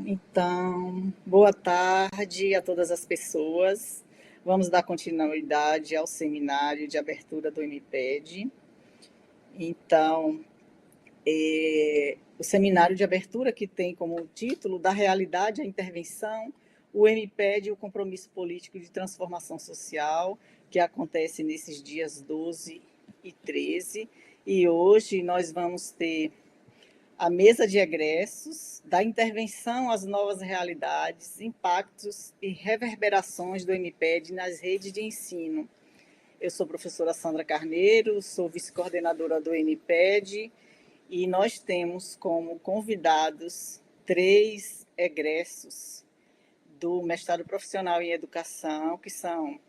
Então, boa tarde a todas as pessoas. Vamos dar continuidade ao seminário de abertura do MPED. Então, o seminário de abertura que tem como título Da Realidade à Intervenção, o MPED e o Compromisso Político de Transformação Social, que acontece nesses dias 12 e 13. E hoje nós vamos ter a mesa de egressos, da intervenção às novas realidades, impactos e reverberações do MPED nas redes de ensino. Eu sou a professora Sandra Carneiro, sou vice-coordenadora do MPED e nós temos como convidados 3 egressos do mestrado profissional em educação, que são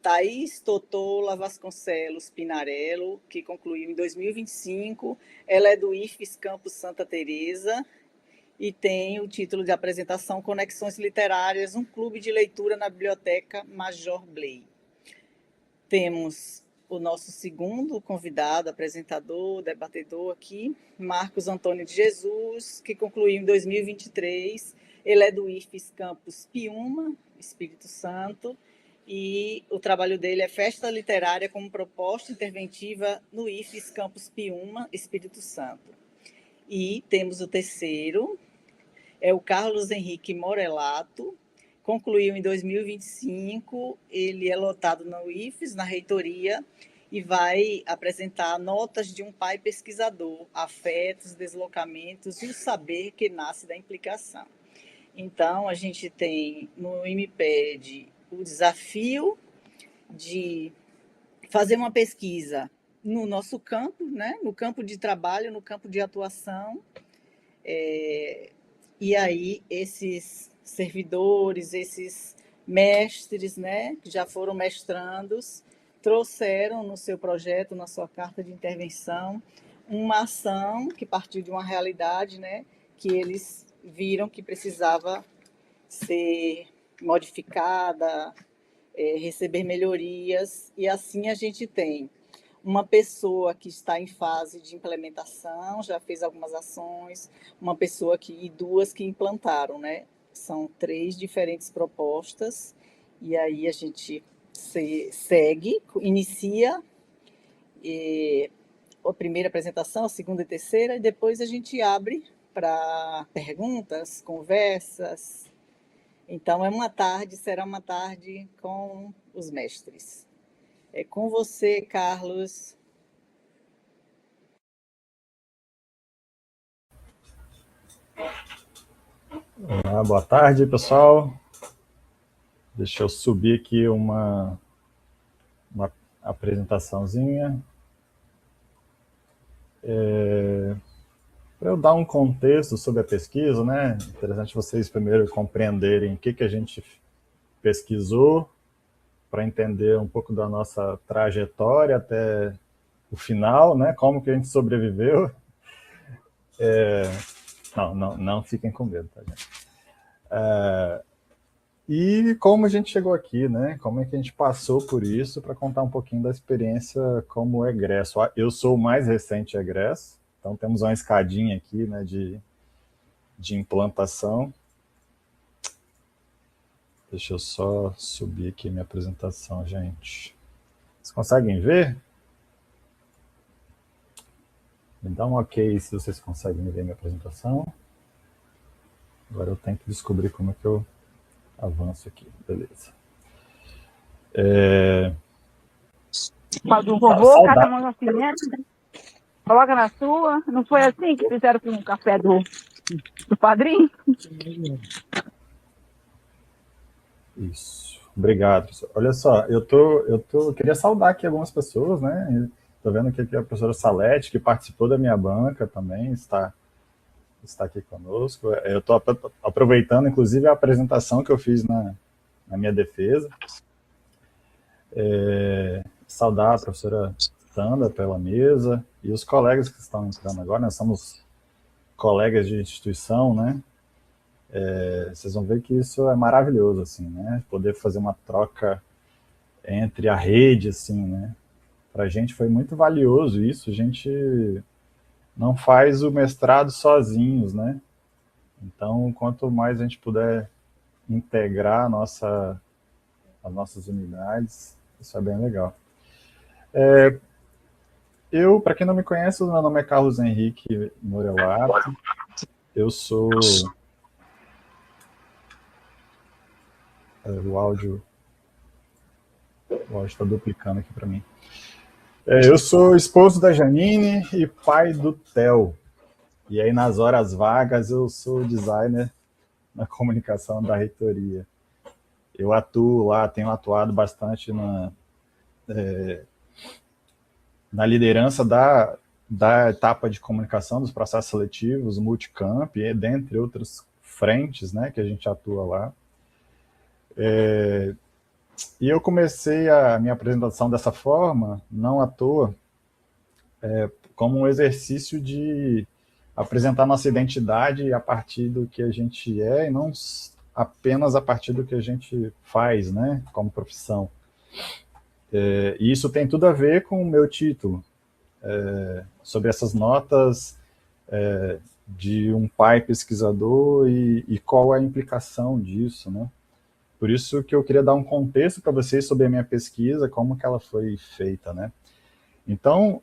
Thaís Totola Vasconcelos Pinarello, que concluiu em 2025. Ela é do IFES Campus Santa Teresa e tem o título de apresentação Conexões Literárias, um clube de leitura na Biblioteca Major Blay. Temos o nosso segundo convidado, apresentador, debatedor aqui, Marcos Antônio de Jesus, que concluiu em 2023. Ele é do IFES Campus Piúma, Espírito Santo, e o trabalho dele é Festa Literária como proposta interventiva no IFES Campus Piúma, Espírito Santo. E temos o terceiro, é o Carlos Henrique Morelato, concluiu em 2025, ele é lotado no IFES, na reitoria, e vai apresentar notas de um pai pesquisador, afetos, deslocamentos e o saber que nasce da implicação. Então, a gente tem no MPED o desafio de fazer uma pesquisa no nosso campo, né? No campo de trabalho, no campo de atuação. E aí, esses servidores, esses mestres, né, que já foram mestrandos, trouxeram no seu projeto, na sua carta de intervenção, uma ação que partiu de uma realidade, né, que eles viram que precisava ser modificada, receber melhorias, e assim a gente tem uma pessoa que está em fase de implementação, já fez algumas ações, uma pessoa e 2 que implantaram, né? São 3 diferentes propostas, e aí a gente segue, inicia a primeira apresentação, a segunda e terceira, e depois a gente abre para perguntas, conversas. Então, será uma tarde com os mestres. É com você, Carlos. Olá, boa tarde, pessoal. Deixa eu subir aqui uma apresentaçãozinha. Para eu dar um contexto sobre a pesquisa, né? Interessante vocês primeiro compreenderem o que a gente pesquisou, para entender um pouco da nossa trajetória até o final, né? Como que a gente sobreviveu. Não fiquem com medo, tá, gente? E como a gente chegou aqui, né? Como é que a gente passou por isso, para contar um pouquinho da experiência como egresso. Eu sou o mais recente egresso, então temos uma escadinha aqui, né, de implantação. Deixa eu só subir aqui minha apresentação, gente. Vocês conseguem ver? Me dá um ok se vocês conseguem ver minha apresentação. Agora eu tenho que descobrir como é que eu avanço aqui. Beleza. Do vovô, cada mão assim, né? Coloca na sua. Não foi assim que fizeram com o café do padrinho? Isso. Obrigado, professor. Olha só, eu queria saudar aqui algumas pessoas, né? Estou vendo que aqui a professora Salete, que participou da minha banca também, está aqui conosco. Eu estou aproveitando, inclusive, a apresentação que eu fiz na minha defesa. Saudar a professora Sandra pela mesa e os colegas que estão entrando agora. Nós somos colegas de instituição, né? Vocês vão ver que isso é maravilhoso, assim, né? Poder fazer uma troca entre a rede, assim, né? Para a gente foi muito valioso isso. A gente não faz o mestrado sozinhos, né? Então, quanto mais a gente puder integrar as nossas unidades, isso é bem legal. Para quem não me conhece, meu nome é Carlos Henrique Morelato. Eu sou... O áudio está duplicando aqui para mim. Eu sou esposo da Janine e pai do Theo. E aí, nas horas vagas, eu sou designer na comunicação da reitoria. Eu atuo lá, tenho atuado bastante na liderança da etapa de comunicação dos processos seletivos, multicamp, e dentre outras frentes, né, que a gente atua lá. E eu comecei a minha apresentação dessa forma, não à toa, como um exercício de apresentar nossa identidade a partir do que a gente é e não apenas a partir do que a gente faz, né, como profissão. E isso tem tudo a ver com o meu título, sobre essas notas de um pai pesquisador e qual é a implicação disso, né? Por isso que eu queria dar um contexto para vocês sobre a minha pesquisa, como que ela foi feita, né? Então,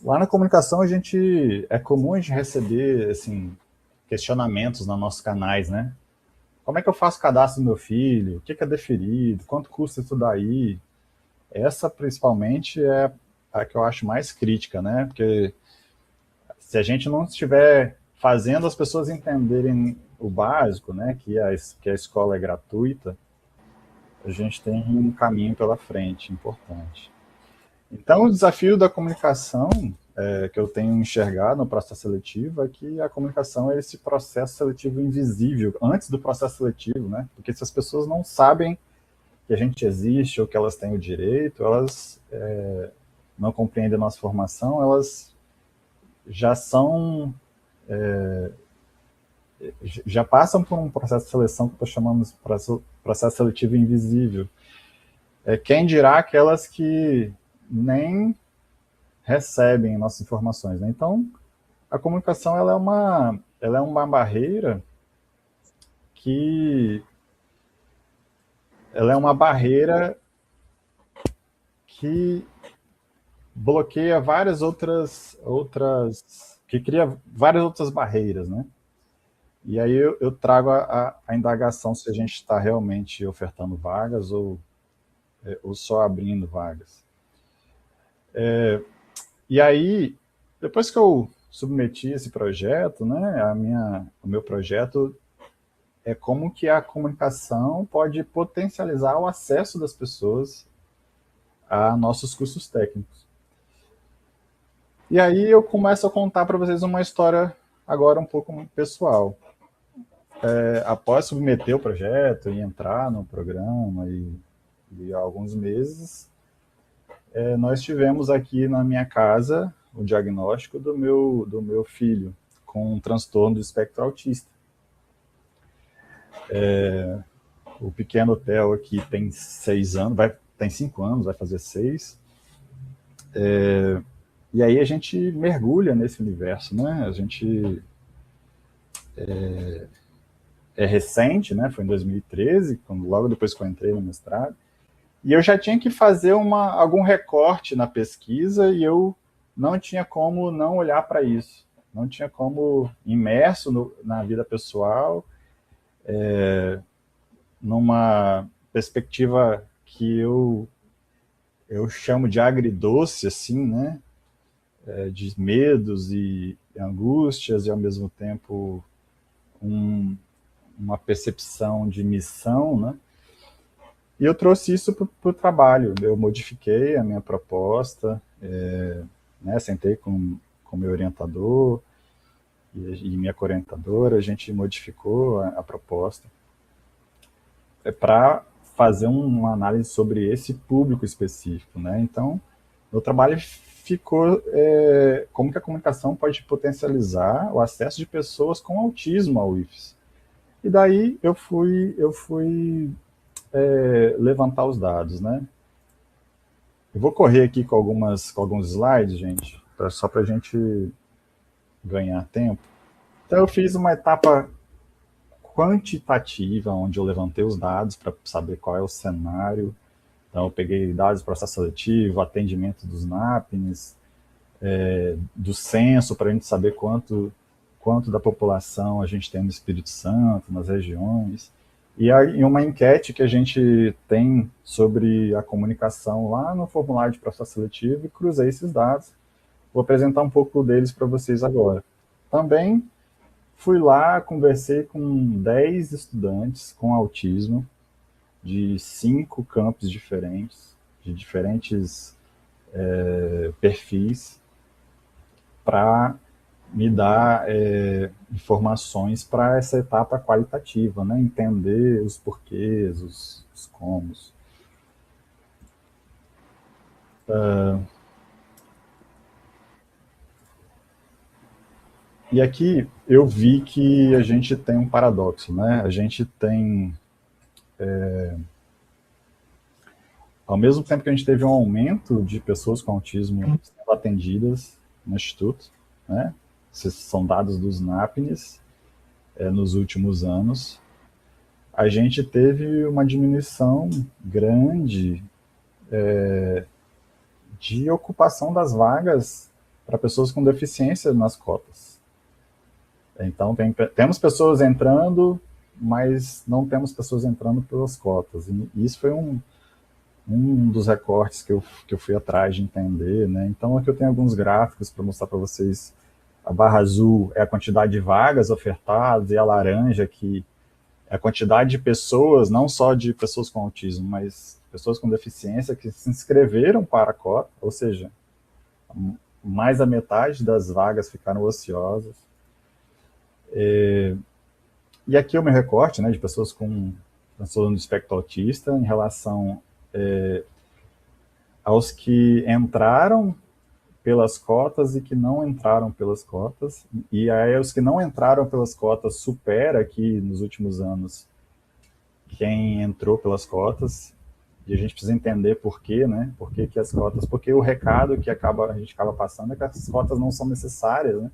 lá na comunicação é comum a gente receber, assim, questionamentos nos nossos canais, né? Como é que eu faço o cadastro do meu filho? O que é deferido? Quanto custa isso daí? Essa, principalmente, é a que eu acho mais crítica, né? Porque se a gente não estiver fazendo as pessoas entenderem o básico, né? Que a escola é gratuita, a gente tem um caminho pela frente importante. Então, o desafio da comunicação que eu tenho enxergado no processo seletivo é que a comunicação é esse processo seletivo invisível, antes do processo seletivo, né? Porque se as pessoas não sabem que a gente existe ou que elas têm o direito, elas não compreendem a nossa formação, elas já são... já passam por um processo de seleção que eu estou chamando de processo seletivo invisível. Quem dirá aquelas que nem recebem nossas informações, né? Então, a comunicação ela é uma barreira que bloqueia que cria várias outras barreiras, né? E aí eu trago a indagação se a gente está realmente ofertando vagas ou só abrindo vagas. E aí, depois que eu submeti esse projeto, né, o meu projeto é como que a comunicação pode potencializar o acesso das pessoas a nossos cursos técnicos. E aí eu começo a contar para vocês uma história agora um pouco pessoal. Após submeter o projeto e entrar no programa e há alguns meses, nós tivemos aqui na minha casa o diagnóstico do meu filho com um transtorno do espectro autista. O pequeno Theo aqui tem 6 anos, tem 5 anos, vai fazer 6. E aí a gente mergulha nesse universo, né? A gente é recente, né? Foi em 2013, logo depois que eu entrei no mestrado. E eu já tinha que fazer algum recorte na pesquisa e eu não tinha como não olhar para isso. Não tinha como, imerso na vida pessoal, numa perspectiva que eu chamo de agridoce, assim, né? De medos e angústias e, ao mesmo tempo, uma percepção de missão, né? E eu trouxe isso para o trabalho. Eu modifiquei a minha proposta, né? Sentei com meu orientador e minha coorientadora, a gente modificou a proposta para fazer uma análise sobre esse público específico, né? Então, meu trabalho ficou como que a comunicação pode potencializar o acesso de pessoas com autismo ao IFES. E daí eu fui levantar os dados, né? Eu vou correr aqui com alguns slides, gente, só para a gente ganhar tempo. Então, eu fiz uma etapa quantitativa, onde eu levantei os dados para saber qual é o cenário. Então, eu peguei dados do processo seletivo, atendimento dos NAPNs, do censo, para a gente saber quanto da população a gente tem no Espírito Santo, nas regiões. E aí, uma enquete que a gente tem sobre a comunicação lá no formulário de processo seletivo, e cruzei esses dados. Vou apresentar um pouco deles para vocês agora. Também fui lá, conversei com 10 estudantes com autismo, de 5 campos diferentes, de diferentes perfis, para me dar informações para essa etapa qualitativa, né? Entender os porquês, os comos. E aqui eu vi que a gente tem um paradoxo, né? A gente tem, ao mesmo tempo que a gente teve um aumento de pessoas com autismo sendo atendidas no Instituto, né? Esses são dados dos NAPNs nos últimos anos, a gente teve uma diminuição grande de ocupação das vagas para pessoas com deficiência nas cotas. Então, temos pessoas entrando, mas não temos pessoas entrando pelas cotas. E isso foi um dos recortes que eu fui atrás de entender, né? Então, aqui eu tenho alguns gráficos para mostrar para vocês. A barra azul é a quantidade de vagas ofertadas, e a laranja que é a quantidade de pessoas, não só de pessoas com autismo, mas pessoas com deficiência que se inscreveram para a cota, ou seja, mais da metade das vagas ficaram ociosas. E aqui é o meu recorte, né, de pessoas com transtorno do espectro autista em relação aos que entraram pelas cotas e que não entraram pelas cotas, e aí os que não entraram pelas cotas supera aqui nos últimos anos quem entrou pelas cotas, e a gente precisa entender por quê, né? Por que as cotas, porque o recado que a gente acaba passando é que as cotas não são necessárias, né?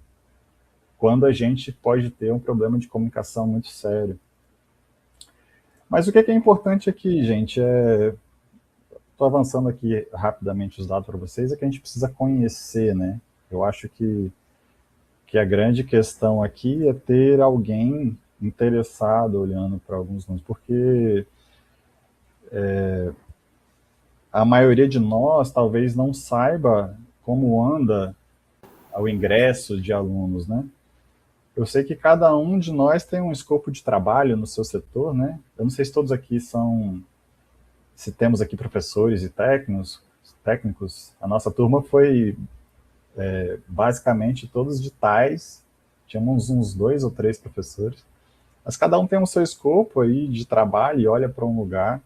Quando a gente pode ter um problema de comunicação muito sério. Mas o que é importante aqui, gente, estou avançando aqui rapidamente os dados para vocês, é que a gente precisa conhecer, né? Eu acho que a grande questão aqui é ter alguém interessado olhando para alguns números, porque a maioria de nós talvez não saiba como anda o ingresso de alunos, né? Eu sei que cada um de nós tem um escopo de trabalho no seu setor, né? Eu não sei se todos aqui se temos aqui professores e técnicos. A nossa turma foi basicamente todos de tais, tínhamos uns 2 ou 3 professores, mas cada um tem o seu escopo aí de trabalho e olha para um lugar.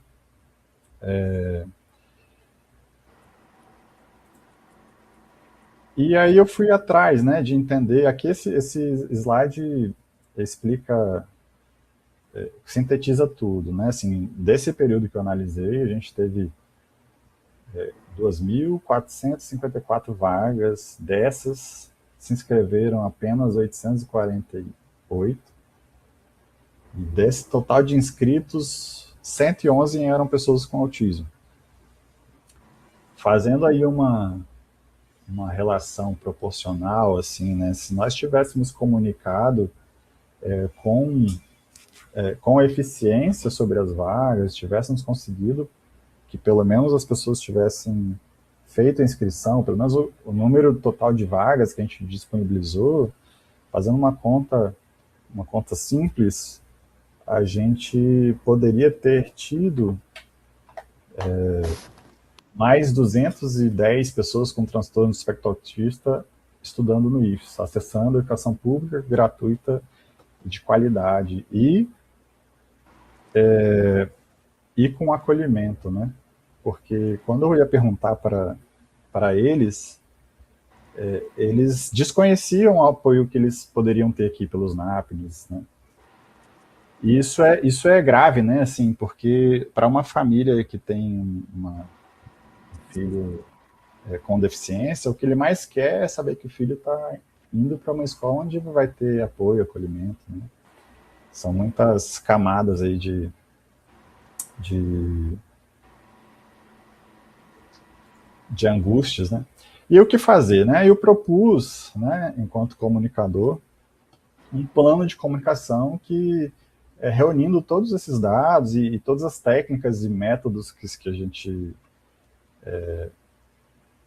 E aí eu fui atrás, né, de entender. Aqui esse slide explica, sintetiza tudo, né? Assim, desse período que eu analisei, a gente teve 2.454 vagas, dessas se inscreveram apenas 848, e desse total de inscritos, 111 eram pessoas com autismo. Fazendo aí uma relação proporcional, assim, né? Se nós tivéssemos comunicado com eficiência sobre as vagas, tivéssemos conseguido que pelo menos as pessoas tivessem feito a inscrição, pelo menos o número total de vagas que a gente disponibilizou, fazendo uma conta simples, a gente poderia ter tido mais 210 pessoas com transtorno do espectro autista estudando no IFES, acessando a educação pública, gratuita, de qualidade e com acolhimento, né? Porque quando eu ia perguntar para eles, eles desconheciam o apoio que eles poderiam ter aqui pelos NAPNs, né? E isso é grave, né? Assim, porque para uma família que tem um filho com deficiência, o que ele mais quer é saber que o filho está indo para uma escola onde vai ter apoio, acolhimento, né? São muitas camadas aí de, de angústias, né? E o que fazer, né? Eu propus, né, enquanto comunicador, um plano de comunicação que, reunindo todos esses dados e todas as técnicas e métodos que a gente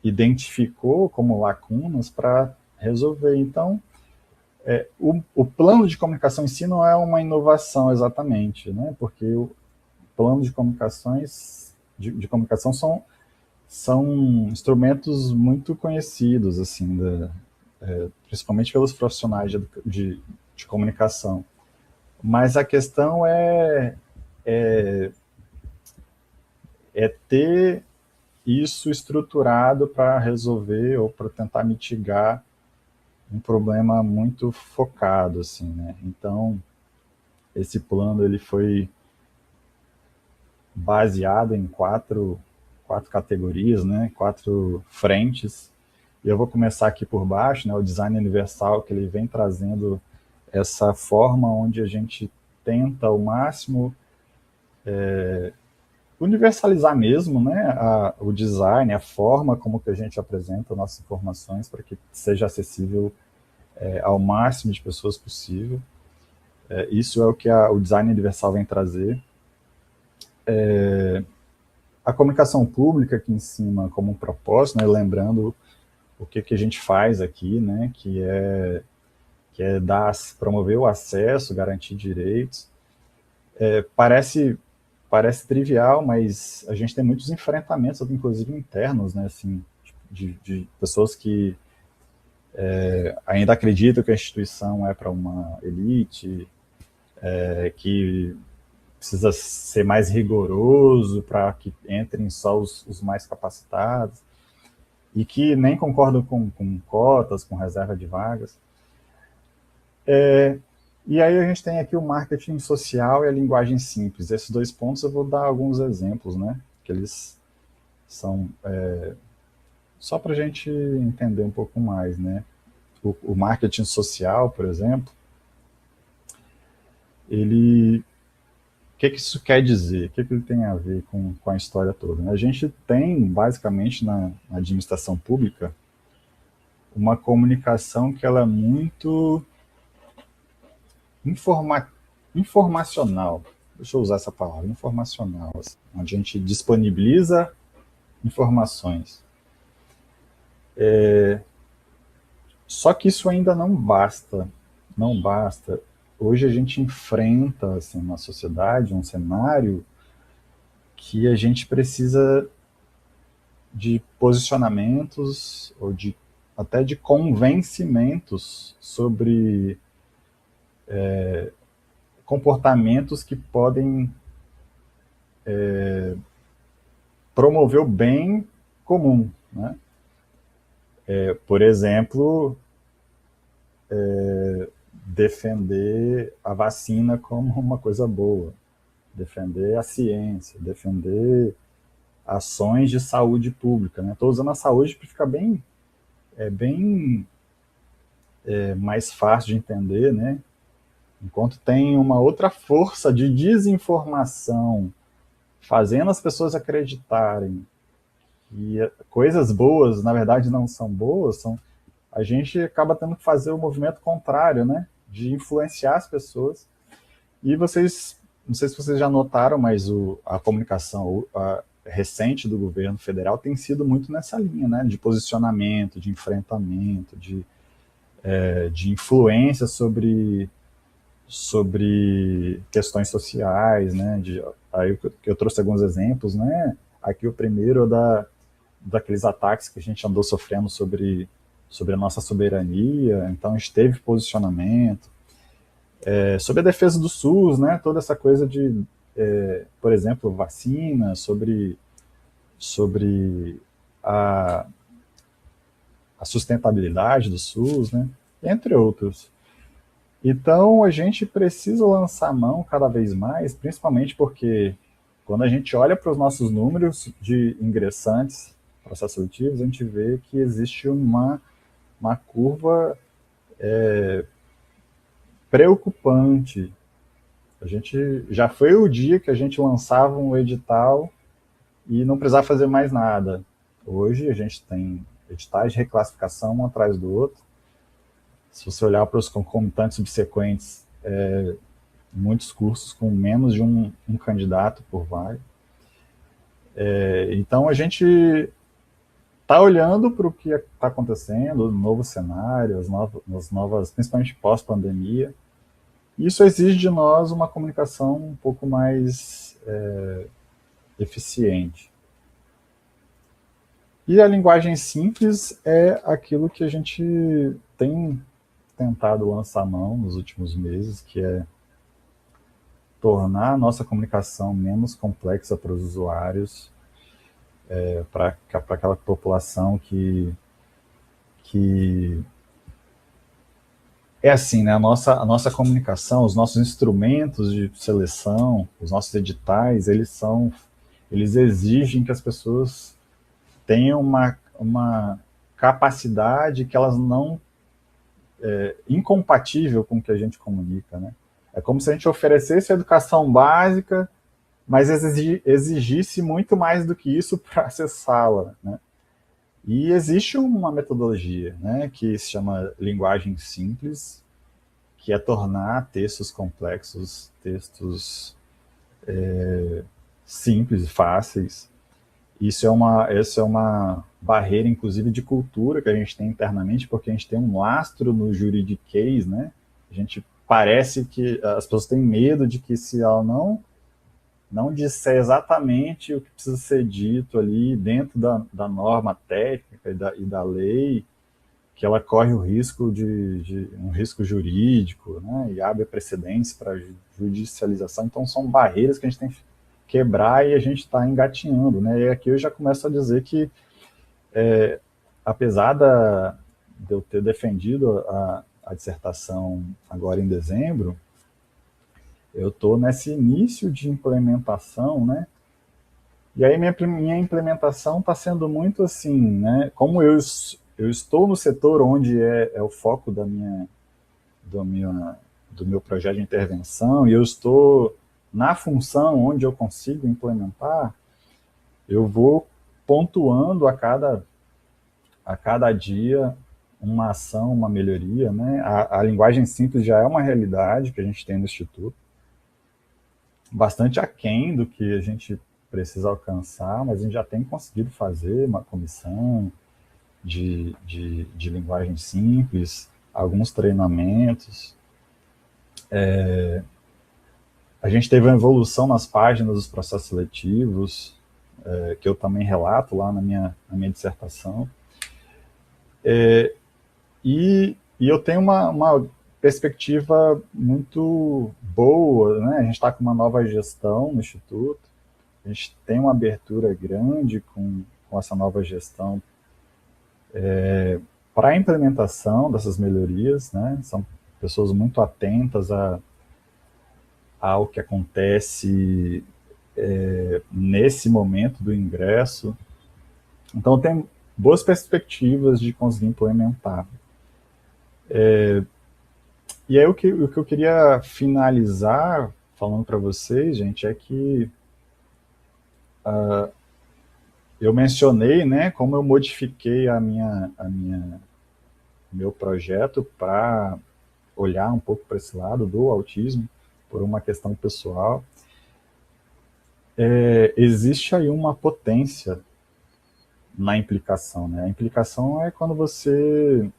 identificou como lacunas para resolver. Então, o plano de comunicação em si não é uma inovação exatamente, né? Porque o plano de comunicações de comunicação são instrumentos muito conhecidos, assim, principalmente pelos profissionais de comunicação. Mas a questão é ter isso estruturado para resolver ou para tentar mitigar um problema muito focado, assim, né? Então, esse plano ele foi baseado em quatro categorias, né? 4 frentes. E eu vou começar aqui por baixo, né? O design universal, que ele vem trazendo essa forma onde a gente tenta ao máximo universalizar mesmo, né, o design, a forma como que a gente apresenta nossas informações para que seja acessível ao máximo de pessoas possível. Isso é o que o design universal vem trazer. A comunicação pública aqui em cima como um propósito, né, lembrando o que a gente faz aqui, né, que é promover o acesso, garantir direitos. Parece trivial, mas a gente tem muitos enfrentamentos, inclusive internos, né, assim, de pessoas que ainda acreditam que a instituição é para uma elite, que precisa ser mais rigoroso para que entrem só os mais capacitados, e que nem concordam com cotas, com reserva de vagas. E aí a gente tem aqui o marketing social e a linguagem simples. Esses 2 pontos eu vou dar alguns exemplos, né? Que eles são só para a gente entender um pouco mais, né? O marketing social, por exemplo, o que isso quer dizer? O que ele tem a ver com a história toda? A gente tem, basicamente, na administração pública, uma comunicação que ela é muito informacional. Deixa eu usar essa palavra, informacional, assim, onde a gente disponibiliza informações. Só que isso ainda não basta. Não basta. Hoje a gente enfrenta, assim, uma sociedade, um cenário que a gente precisa de posicionamentos ou até de convencimentos sobre comportamentos que podem promover o bem comum, né? Por exemplo, defender a vacina como uma coisa boa, defender a ciência, defender ações de saúde pública, né? Estou usando a saúde para ficar bem mais fácil de entender, né? Enquanto tem uma outra força de desinformação fazendo as pessoas acreditarem que coisas boas, na verdade, não são boas, a gente acaba tendo que fazer o movimento contrário, né? De influenciar as pessoas. E vocês, não sei se vocês já notaram, mas a comunicação recente do governo federal tem sido muito nessa linha, né? De posicionamento, de enfrentamento, de influência sobre questões sociais, né? Aí eu trouxe alguns exemplos, né? Aqui o primeiro é daqueles ataques que a gente andou sofrendo sobre a nossa soberania, então a gente teve posicionamento, sobre a defesa do SUS, né? Toda essa coisa de, por exemplo, vacina, sobre a sustentabilidade do SUS, né? Entre outros. Então, a gente precisa lançar a mão cada vez mais, principalmente porque quando a gente olha para os nossos números de ingressantes processos seletivos, a gente vê que existe uma curva preocupante. A gente já foi o dia que a gente lançava um edital e não precisava fazer mais nada. Hoje a gente tem editais de reclassificação um atrás do outro. Se você olhar para os concomitantes subsequentes, muitos cursos com menos de um candidato por vaga. Então a gente está olhando para o que está acontecendo, o novo cenário, as novas, principalmente pós-pandemia. Isso exige de nós uma comunicação um pouco mais eficiente. E a linguagem simples é aquilo que a gente tem tentado lançar mão nos últimos meses, que é tornar a nossa comunicação menos complexa para os usuários, para aquela população que é assim, né? A nossa comunicação, os nossos instrumentos de seleção, os nossos editais, eles exigem que as pessoas tenham uma capacidade que elas não incompatível com o que a gente comunica, né? É como se a gente oferecesse educação básica, mas exigisse muito mais do que isso para acessá-la, né? E existe uma metodologia, né, que se chama linguagem simples, que é tornar textos complexos, textos simples e fáceis. Isso é uma barreira, inclusive, de cultura que a gente tem internamente, porque a gente tem um lastro no juridiquês, né? A gente parece que as pessoas têm medo de que se ela não disser exatamente o que precisa ser dito ali dentro da norma técnica e da lei, que ela corre o risco de um risco jurídico, né, e abre precedentes para judicialização. Então são barreiras que a gente tem que quebrar e a gente está engatinhando, né? E aqui eu já começo a dizer que, apesar de eu ter defendido a dissertação agora em dezembro, eu estou nesse início de implementação, né? E aí minha implementação está sendo muito assim, né? Como eu estou no setor onde é o foco do meu projeto de intervenção, e eu estou na função onde eu consigo implementar, eu vou pontuando a cada dia uma ação, uma melhoria, né? A linguagem simples já é uma realidade que a gente tem no Instituto, bastante aquém do que a gente precisa alcançar, mas a gente já tem conseguido fazer uma comissão de linguagem simples, alguns treinamentos. A gente teve uma evolução nas páginas dos processos seletivos, que eu também relato lá na minha dissertação. E eu tenho uma perspectiva muito boa, né? A gente está com uma nova gestão no Instituto, a gente tem uma abertura grande com essa nova gestão para a implementação dessas melhorias, né? São pessoas muito atentas ao que acontece nesse momento do ingresso. Então, tem boas perspectivas de conseguir implementar. E aí o que eu queria finalizar falando para vocês, gente, é que eu mencionei, né, como eu modifiquei meu projeto para olhar um pouco para esse lado do autismo por uma questão pessoal. Existe aí uma potência na implicação, né? A implicação é quando você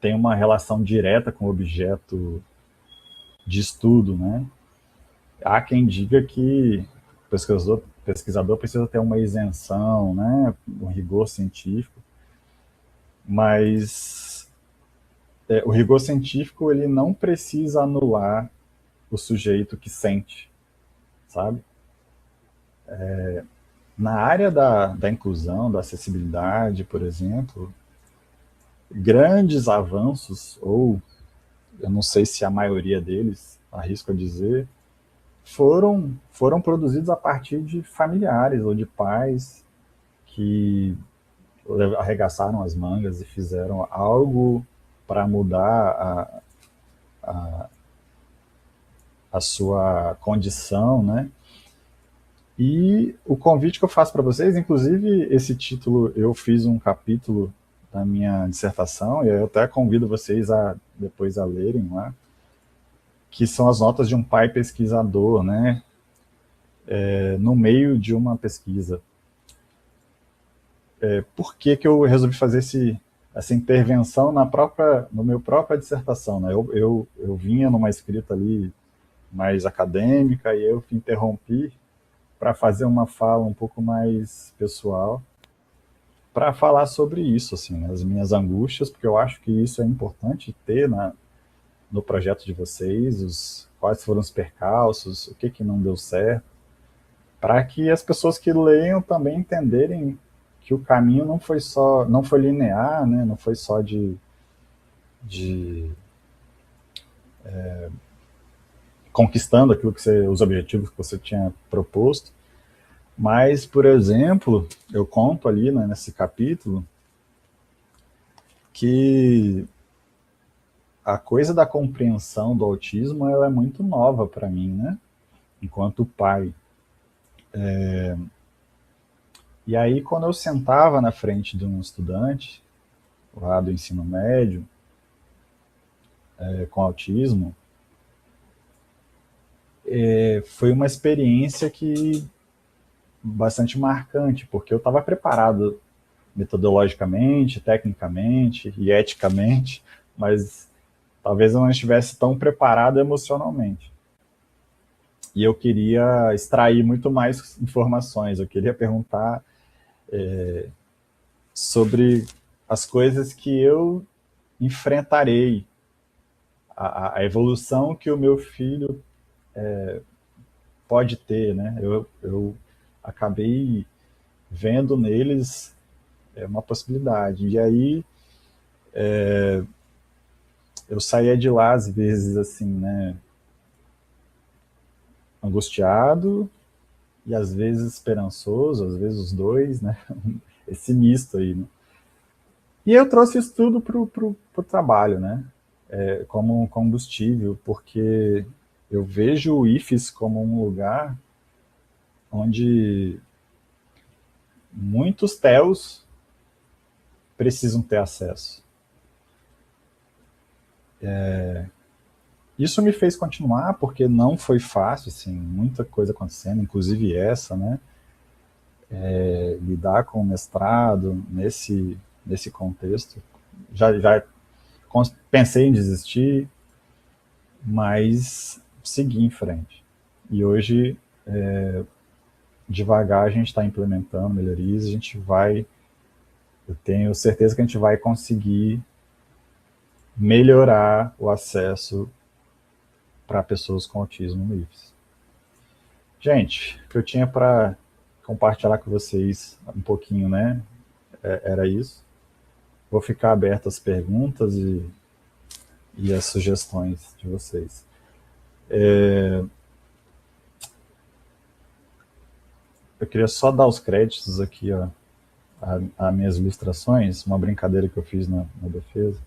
tem uma relação direta com o objeto de estudo, né? Há quem diga que o pesquisador precisa ter uma isenção, né? Um rigor científico, mas o rigor científico ele não precisa anular o sujeito que sente, sabe? Na área da inclusão, da acessibilidade, por exemplo, grandes avanços, ou eu não sei se a maioria deles, arrisco a dizer, foram produzidos a partir de familiares ou de pais que arregaçaram as mangas e fizeram algo para mudar a sua condição, né? E o convite que eu faço para vocês, inclusive esse título, eu fiz um capítulo da minha dissertação, e eu até convido vocês a depois a lerem lá, que são as notas de um pai pesquisador, né? No meio de uma pesquisa. Por que eu resolvi fazer essa intervenção no meu própria dissertação, né? Eu vinha numa escrita ali mais acadêmica e eu interrompi para fazer uma fala um pouco mais pessoal, para falar sobre isso, assim, né, as minhas angústias, porque eu acho que isso é importante ter no projeto de vocês, quais foram os percalços, o que não deu certo, para que as pessoas que leiam também entenderem que o caminho não foi linear, né, não foi só de conquistando os objetivos que você tinha proposto, mas, por exemplo, eu conto ali, né, nesse capítulo que a coisa da compreensão do autismo ela é muito nova para mim, né, enquanto pai. E aí, quando eu sentava na frente de um estudante lá do ensino médio com autismo, foi uma experiência que bastante marcante, porque eu estava preparado metodologicamente, tecnicamente e eticamente, mas talvez eu não estivesse tão preparado emocionalmente. E eu queria extrair muito mais informações, eu queria perguntar sobre as coisas que eu enfrentarei, a evolução que o meu filho pode ter, né? Eu acabei vendo neles uma possibilidade. E aí eu saía de lá às vezes assim, né, angustiado e às vezes esperançoso, às vezes os dois, né? Esse misto aí, né? E eu trouxe isso tudo pro trabalho, né? Como um combustível, porque eu vejo o IFES como um lugar onde muitos TEOs precisam ter acesso. Isso me fez continuar, porque não foi fácil, assim, muita coisa acontecendo, inclusive essa, né? Lidar com o mestrado nesse contexto. Já pensei em desistir, mas segui em frente. E hoje, devagar, a gente está implementando melhorias, eu tenho certeza que a gente vai conseguir melhorar o acesso para pessoas com autismo no IFES. Gente, o que eu tinha para compartilhar com vocês um pouquinho, né? Era isso. Vou ficar aberto às perguntas e às sugestões de vocês. Eu queria só dar os créditos aqui a minhas ilustrações, uma brincadeira que eu fiz na defesa.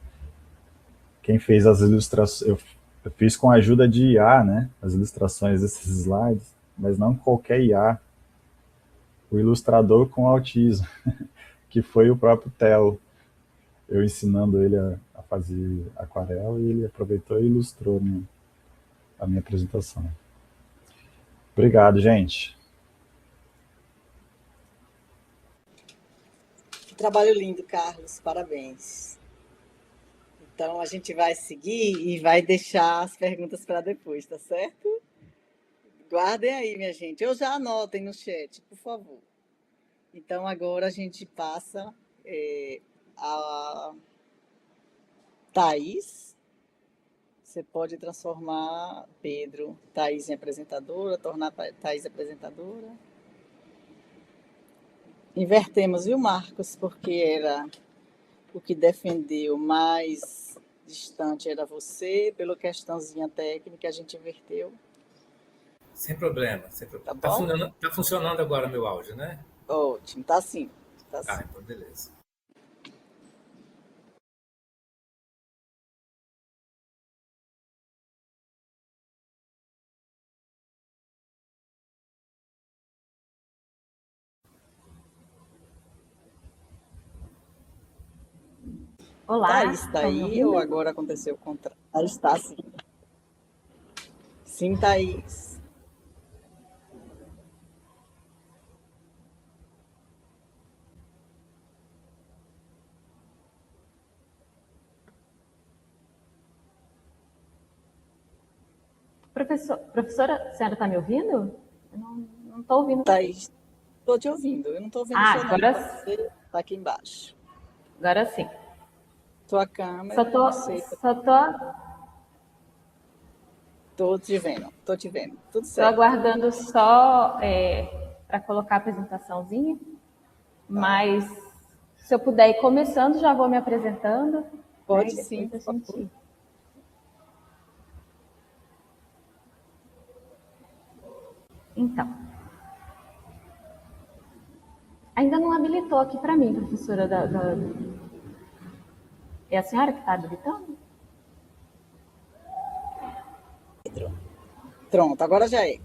Quem fez as ilustrações, eu fiz com a ajuda de IA, né? As ilustrações desses slides, mas não qualquer IA. O ilustrador com autismo, que foi o próprio Theo. Eu ensinando ele a fazer aquarela e ele aproveitou e ilustrou a minha apresentação. Obrigado, gente. Que trabalho lindo, Carlos. Parabéns. Então, a gente vai seguir e vai deixar as perguntas para depois, tá certo? Guardem aí, minha gente. Ou já anotem no chat, por favor. Então, agora a gente passa a Thaís. Você pode transformar Thaís em apresentadora, tornar Thaís apresentadora. Invertemos, viu, Marcos? Porque era o que defendeu mais distante era você, pela questãozinha técnica, a gente inverteu. Sem problema, sem Tá problema. bom? Tá funcionando agora meu áudio, né? Ótimo, tá sim. Tá sim. Então beleza. Olá, Thaís, está estão me aí ou ouvindo? agora aconteceu o contrário? Aí está, sim. Sim, Thaís. Professora, a senhora está me ouvindo? Eu não estou ouvindo você. Thaís, estou te ouvindo. Eu não estou ouvindo o Ah, seu nome. Pode ser? Está aqui embaixo. agora sim. Tua Só câmera, tô, não sei. só tô, Estou te vendo. Estou te vendo. Tudo tô certo. aguardando só para colocar a apresentaçãozinha, Tá. mas se eu puder ir começando, já vou me apresentando, né? Pode E sim, depois a por favor. gente. Então, ainda não habilitou aqui para mim, professora. É a senhora que está habilitando? Pronto, agora já é.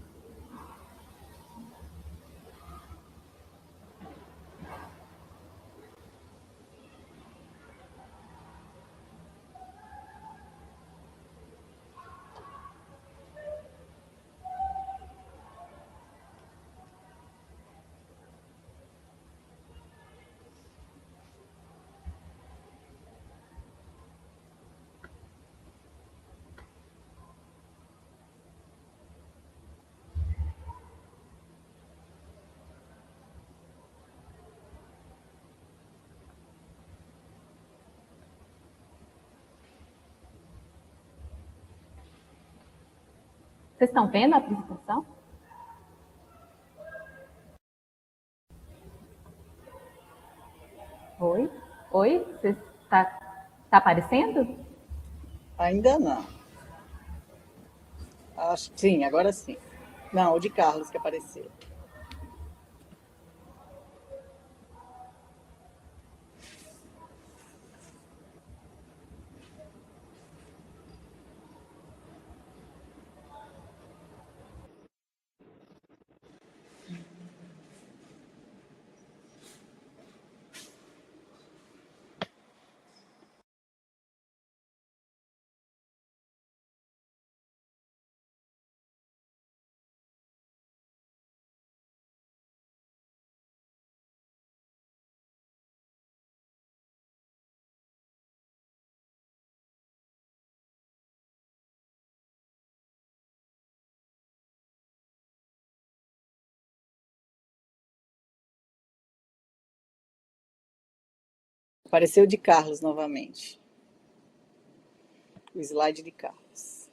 Vocês estão vendo a apresentação? Oi? Oi? Você tá aparecendo? Ainda não. Acho que sim, agora sim. Não, o de Carlos que apareceu. Apareceu o de Carlos novamente. O slide de Carlos.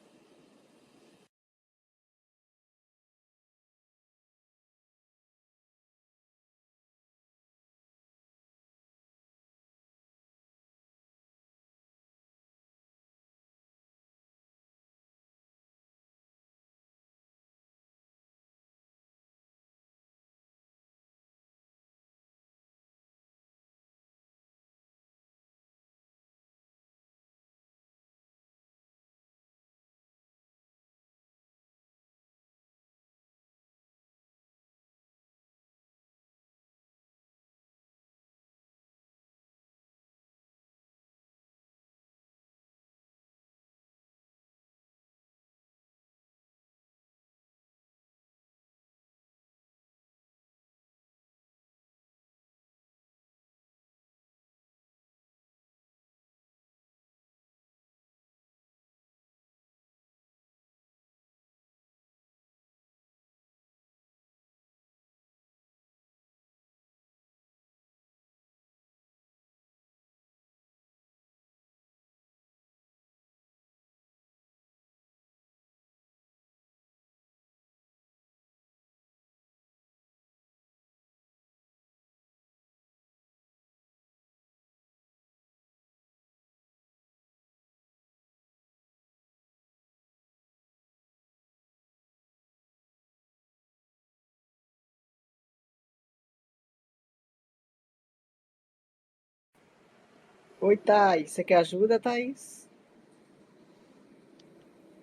Oi, Thaís. Você quer ajuda, Thaís?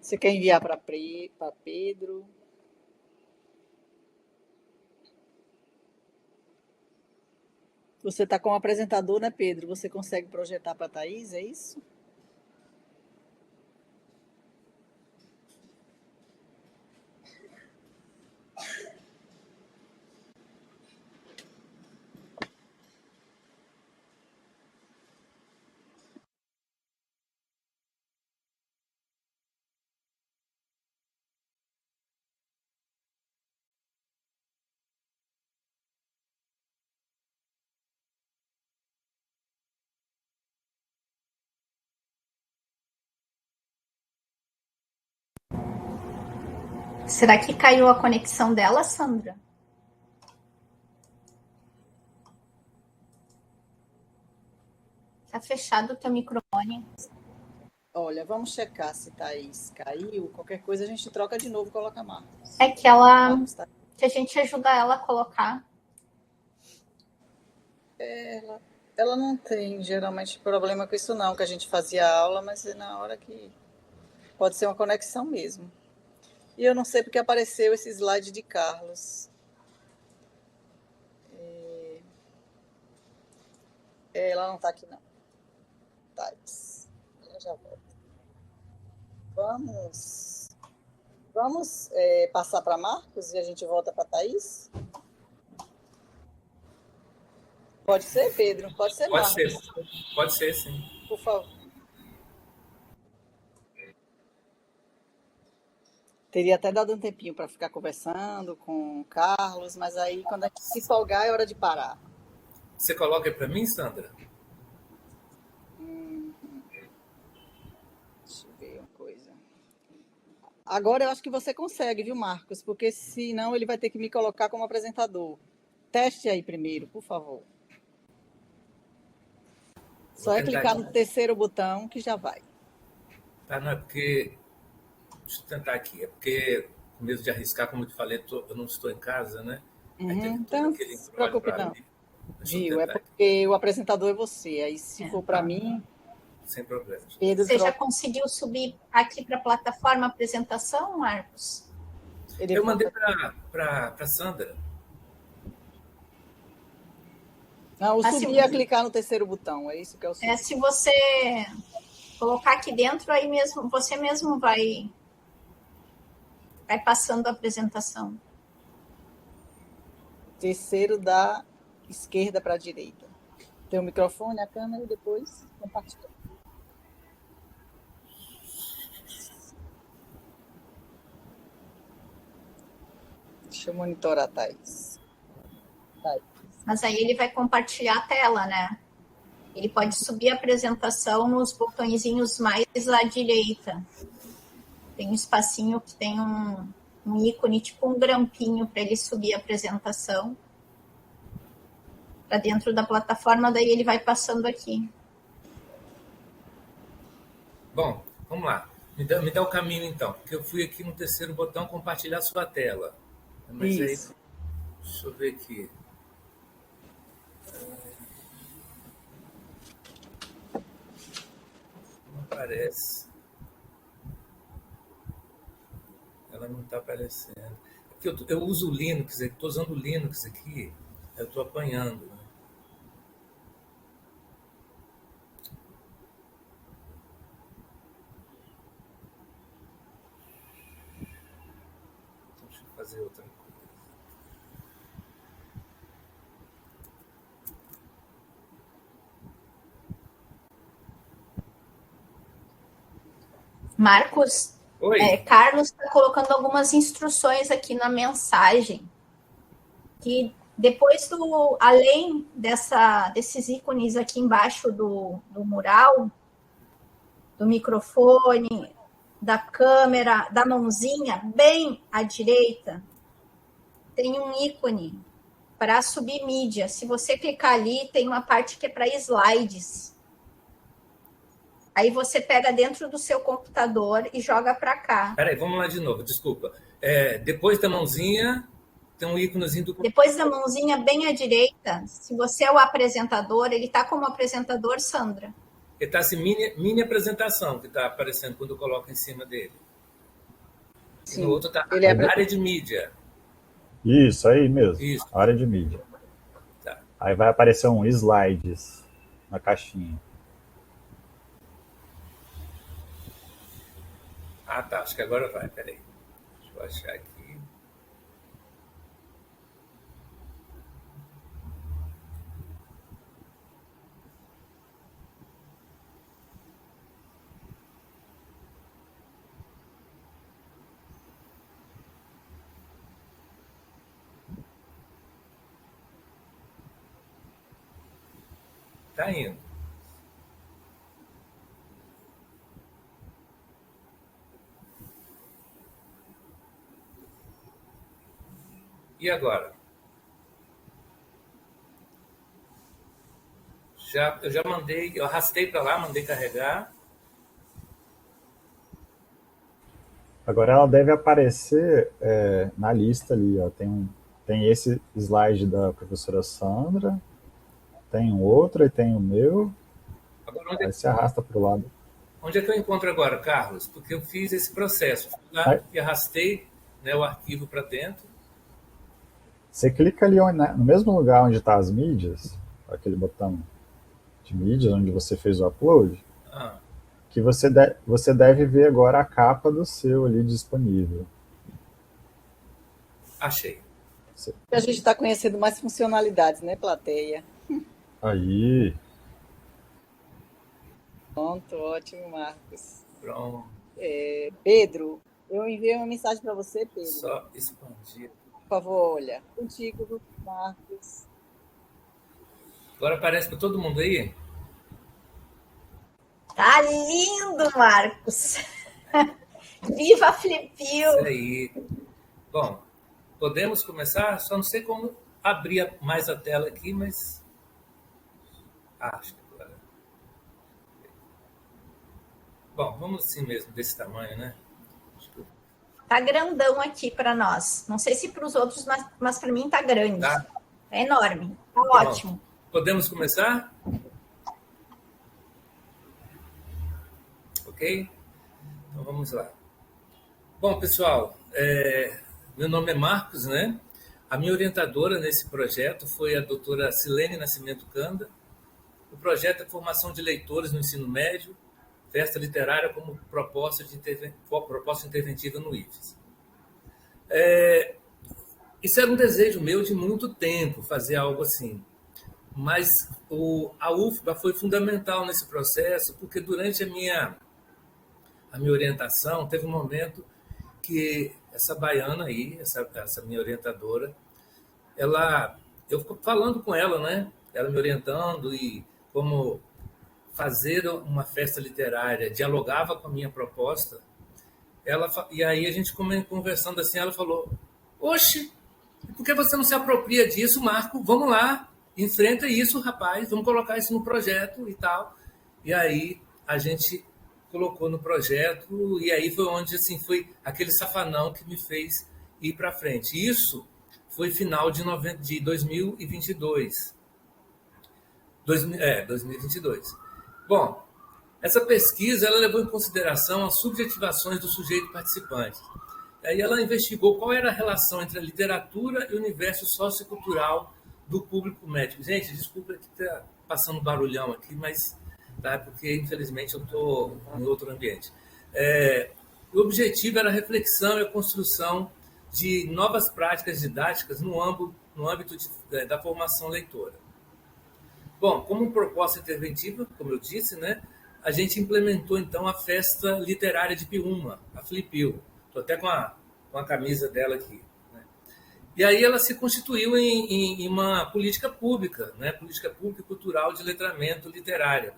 Você quer enviar para Pedro? Você está como apresentador, né, Pedro? Você consegue projetar para a Thaís, é isso? Será que caiu a conexão dela, Sandra? Tá fechado o teu microfone. Olha, vamos checar se Thaís caiu. Qualquer coisa a gente troca de novo e coloca Marcos. É que ela. Marcos tá... Que a gente ajuda ela a colocar. Ela não tem geralmente problema com isso não, que a gente fazia aula, mas é na hora que pode ser uma conexão mesmo. E eu não sei porque apareceu esse slide de Carlos. Ela não está aqui não. Thaís, ela já volta. Vamos passar para Marcos e a gente volta para Thaís? Pode ser, Pedro? Pode ser, Pode Marcos? ser. Pode ser, sim. Por favor. Teria até dado um tempinho para ficar conversando com o Carlos, mas aí quando a gente se folgar é hora de parar. Você coloca aí para mim, Sandra? Deixa eu ver uma coisa. Agora eu acho que você consegue, viu, Marcos? Porque senão ele vai ter que me colocar como apresentador. Teste aí primeiro, por favor. Só é clicar no terceiro botão que já vai. Tá, não é porque... Deixa eu tentar aqui. É porque, com medo de arriscar, como eu te falei, eu não estou em casa, né? Então, não se preocupe não. Viu? É porque o apresentador é você. Aí, se for para mim... Sem problema. Você já conseguiu subir aqui para a plataforma apresentação, Marcos? Eu mandei para Sandra. Não, o subir é clicar no terceiro botão. É isso que é o subir. Se você colocar aqui dentro, aí mesmo, você mesmo vai passando a apresentação. Terceiro da esquerda para a direita. Tem o microfone, a câmera e depois compartilha. Deixa eu monitorar, Thaís. Mas aí ele vai compartilhar a tela, né? Ele pode subir a apresentação nos botõezinhos mais à direita. Tem um espacinho que tem um ícone, tipo um grampinho para ele subir a apresentação para dentro da plataforma, daí ele vai passando aqui. Bom, vamos lá. Me dá o caminho, então, porque eu fui aqui no terceiro botão, compartilhar sua tela. Mas isso. Aí, deixa eu ver aqui. Não aparece. Ela não está aparecendo. Porque eu uso o Linux, estou usando o Linux aqui, eu estou apanhando. Né? Então, deixa eu fazer outra coisa. Marcos, Carlos está colocando algumas instruções aqui na mensagem. Que depois além desses ícones aqui embaixo do mural, do microfone, da câmera, da mãozinha, bem à direita, tem um ícone para subir mídia. Se você clicar ali, tem uma parte que é para slides. Aí você pega dentro do seu computador e joga para cá. Peraí, vamos lá de novo, desculpa. Depois da mãozinha, tem um íconezinho do... Depois da mãozinha, bem à direita, se você é o apresentador, ele está como apresentador, Sandra. Ele está assim, mini apresentação, que está aparecendo quando eu coloco em cima dele. Sim. E no outro está área de mídia. Isso, aí mesmo. Isso. Área de mídia. Tá. Aí vai aparecer um slides na caixinha. Ah, tá. Acho que agora vai. Peraí. Deixa eu achar aqui. Tá indo. E agora? Eu já mandei, eu arrastei para lá, mandei carregar. Agora ela deve aparecer na lista ali, ó. Tem esse slide da professora Sandra, tem um outro e tem o meu. Agora, Aí se arrasta para o lado. onde é que eu encontro agora, Carlos? Porque eu fiz esse processo. Fui lá Aí, e arrastei, né, o arquivo para dentro. você clica ali no mesmo lugar onde está as mídias, aquele botão de mídias onde você fez o upload, Ah, que você deve ver agora a capa do seu ali disponível. achei. A gente está conhecendo mais funcionalidades, né, plateia? Aí, Pronto, ótimo, Marcos. Pronto. Pedro, eu enviei uma mensagem para você, Pedro. Só expandir. Por favor, olha. Contigo, Marcos. Agora aparece para todo mundo aí? Tá lindo, Marcos. Viva a Flipio! Isso aí. Bom, podemos começar? Só não sei como abrir mais a tela aqui, mas acho que agora. Bom, vamos assim mesmo, desse tamanho, né? Tá grandão aqui para nós. Não sei se para os outros, mas para mim tá grande. Tá. É enorme. Tá Pronto. ótimo. Podemos começar? Ok? Então vamos lá. Bom, pessoal, meu nome é Marcos, né? A minha orientadora nesse projeto foi a doutora Silene Nascimento Canda. O projeto é formação de leitores no ensino médio, festa literária como proposta interventiva no IFES. Isso era um desejo meu de muito tempo, fazer algo assim. Mas a UFBA foi fundamental nesse processo, porque durante a minha orientação, teve um momento que essa baiana aí, essa minha orientadora, eu falando com ela, né? Ela me orientando e como fazer uma festa literária, dialogava com a minha proposta. E aí a gente conversando assim, ela falou: "Oxe, por que você não se apropria disso, Marco? Vamos lá, enfrenta isso, rapaz, vamos colocar isso no projeto e tal." E aí a gente colocou no projeto, e aí foi onde assim foi aquele safanão que me fez ir para frente. Isso foi final de 2022. 2022. Bom, essa pesquisa ela levou em consideração as subjetivações do sujeito participante. Aí ela investigou qual era a relação entre a literatura e o universo sociocultural do público médico. Gente, desculpa que está passando barulhão aqui, mas tá, porque infelizmente eu estou em outro ambiente. O objetivo era a reflexão e a construção de novas práticas didáticas no âmbito da formação leitora. Bom, como proposta interventiva, como eu disse, né, a gente implementou então a festa literária de Piúma, a Flipio. Estou até com a camisa dela aqui. Né? E aí ela se constituiu em uma política pública, né, política pública e cultural de letramento literário.